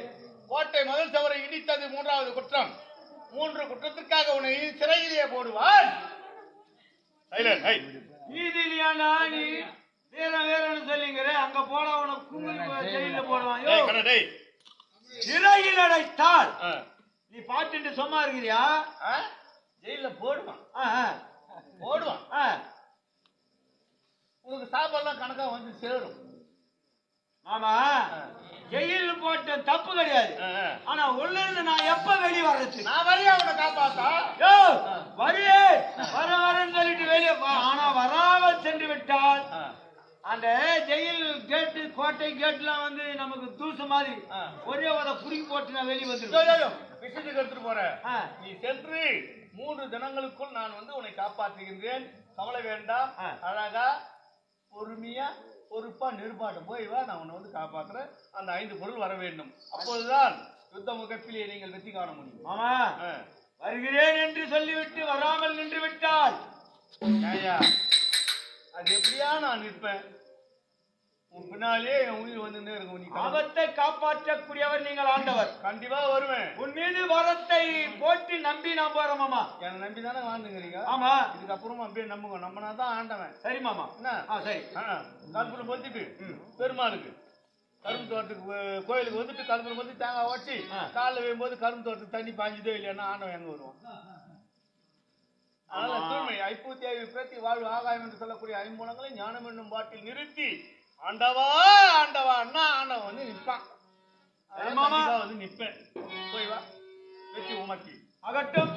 S3: கோட்டை முதல் சவரை இடித்தது 3வது குற்றம் 3 குற்றத்திற்காக உன்னை சிறையிலேயே போடுவான்
S1: நீதிலியாண்டா நீ வேறன்னு சொல்லிங்கிற அங்க போட உனக்கு குங்குமம் ஜெயில போடுவான் சிறையில் அடைத்தால் நீ பாத்துட்டு சும்மா இருக்கிறியா
S3: ஜெயில போடுவான் உனக்கு சாப்பாடுலாம் கணக்கா வந்து சேரும்
S1: ஆமா ஜெயில போட்ட தப்பு கிடையாது ஆனா உள்ள இருந்து நான் எப்ப வெளியே வர்றது
S3: நான் வரையா அவனை காப்பாத்தா
S1: வரியே வரன்னு சொல்லிட்டு வெளியே ஆனா வராமல் சென்று விட்டால் அந்த ஜெயில் கேட்டு கோட்டை கேட்லாம் வந்து நமக்கு தூசு மாதிரி ஒரே ஒரு புடிக்கி போட்டு நான் வெளியே வந்துருவேன்
S3: விஷயத்துக்கு எடுத்துட்டு போறேன் நீ சென்று 3 தினங்களுக்குள் நான் வந்து உன்னை காப்பாற்றுகின்றேன் கவலை வேண்டாம் அழகா பொறுமையா பொறுப்பா நிர்பாடு போய் வா நான் உன்னை வந்து காப்பாற்றுறேன் அந்த 5 பொருள் வர வேண்டும் அப்போதுதான் யுத்த முகப்பிலே நீங்கள் வெற்றி காண முடியும்
S1: ஆமா வருகிறேன் என்று சொல்லிவிட்டு வராமல் நின்று விட்டால்
S3: அது எப்படியா நான் நிற்பேன் உன் பின்னாலே என் உயிர் வந்துட்டே இருக்கும். நீ
S1: ஆபத்தை காப்பாற்றக்கூடியவர் நீங்கள் ஆண்டவர்.
S3: கண்டிப்பா வருவேன்.
S1: உன் மீது வரத்தை போட்டு நம்பி நாம் போறோம் மாமா.
S3: என்னை நம்பி தானே வாழ்ந்துங்கிறீங்க.
S1: ஆமா,
S3: இதுக்கப்புறமா அப்படியே நம்புங்க. நம்பினா தான் ஆண்டவன்.
S1: சரி மாமா.
S3: என்ன
S1: சரி.
S3: கருப்புல பொத்திட்டு பெருமாளுக்கு கரும்பு தோட்டத்துக்கு கோயிலுக்கு வந்துட்டு கரும்புல வந்து தேங்காய் ஓட்டி காலில் வைக்கும்போது கரும்பு தோட்டத்துக்கு தண்ணி பாஞ்சுதோ இல்லைன்னா ஆண்டவன் எங்க வருவான். அதனால தூய்மை ஐப்பூத்தேவி பிரத்தி வாழ்வு ஆகாயம் என்று சொல்லக்கூடிய ஐம்பூலங்களை ஞானம் என்னும் பாட்டில் நிறுத்தி ஆண்டவா ஆண்டவா அண்ணா ஆண்டவன் வந்து நிற்பான். வந்து நிற்பேன். போய் வா வெற்றி உமக்கு
S1: அகட்டும்.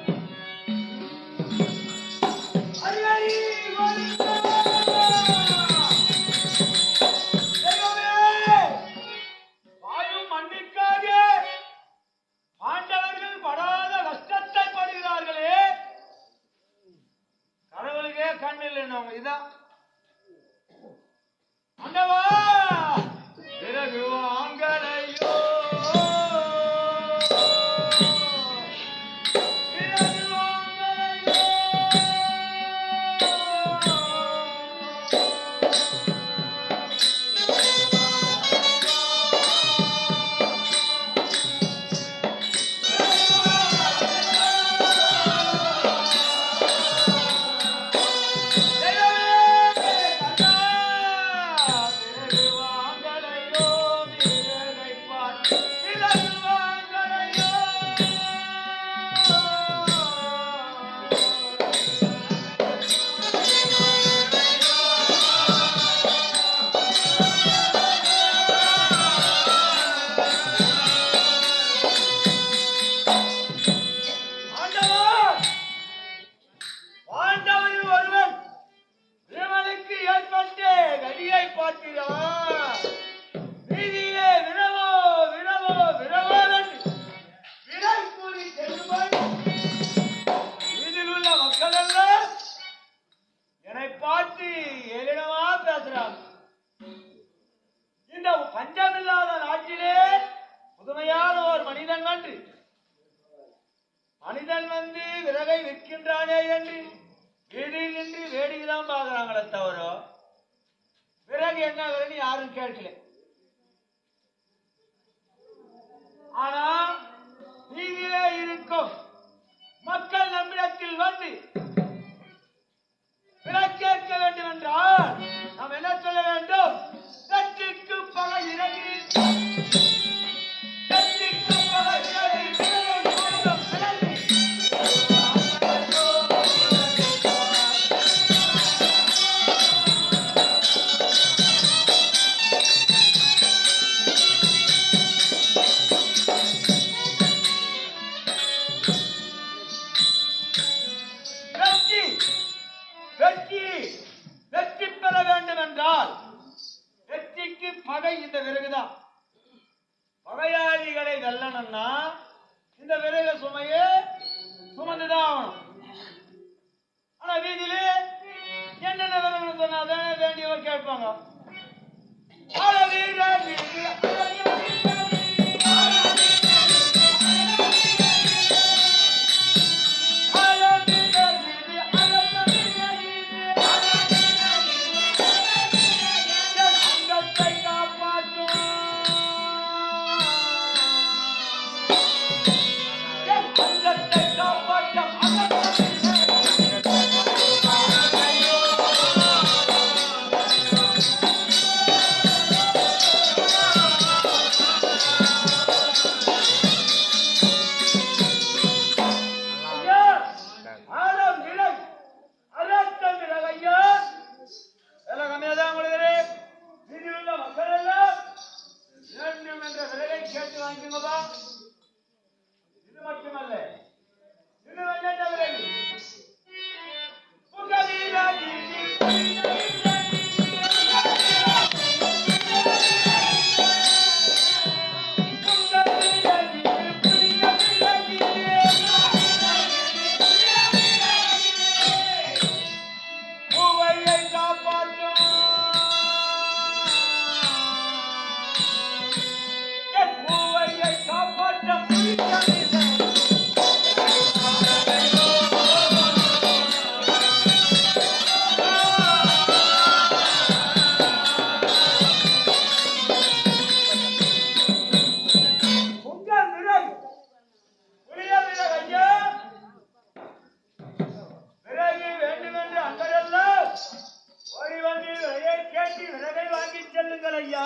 S1: வாயும் மண்ணிற்காக ஆண்டவர்கள் படாத கஷ்டத்தை படுகிறார்களே, கடவுளுக்கே கண்ணில் என்னவங்க இதான் ஆண்டவா பிறகு வாங்கலையோ பஞ்சமில்லாத நாட்டிலே புதுமையான ஒரு மனிதன் வந்து விறகை விற்கின்றானே என்று வீதியில் நின்று வேடிக்கைதான் பார்க்கிறாங்களே தவிர விறகு என்ன விறகு யாரும் கேட்கல. ஆனா வீதியிலே இருக்கும் மக்கள் நம்மிடத்தில் வந்து விலை கேட்க வேண்டும் என்றால் நாம் என்ன சொல்ல வேண்டும்? கட்சிக்கு பல இறங்கி கட்சிக்கு பல இறங்கி வெற்றி பெற வேண்டும் என்றால் வெற்றிக்கு பகை இந்த விறகுதான். பகையாளிகளை வெல்லணும்னா இந்த விறகு சுமையே சுமந்துதான் ஆகணும். ஆனா வீதியிலே என்னென்ன விறகு சொன்னாதான் வேண்டியவர் கேட்பாங்க. ஐயா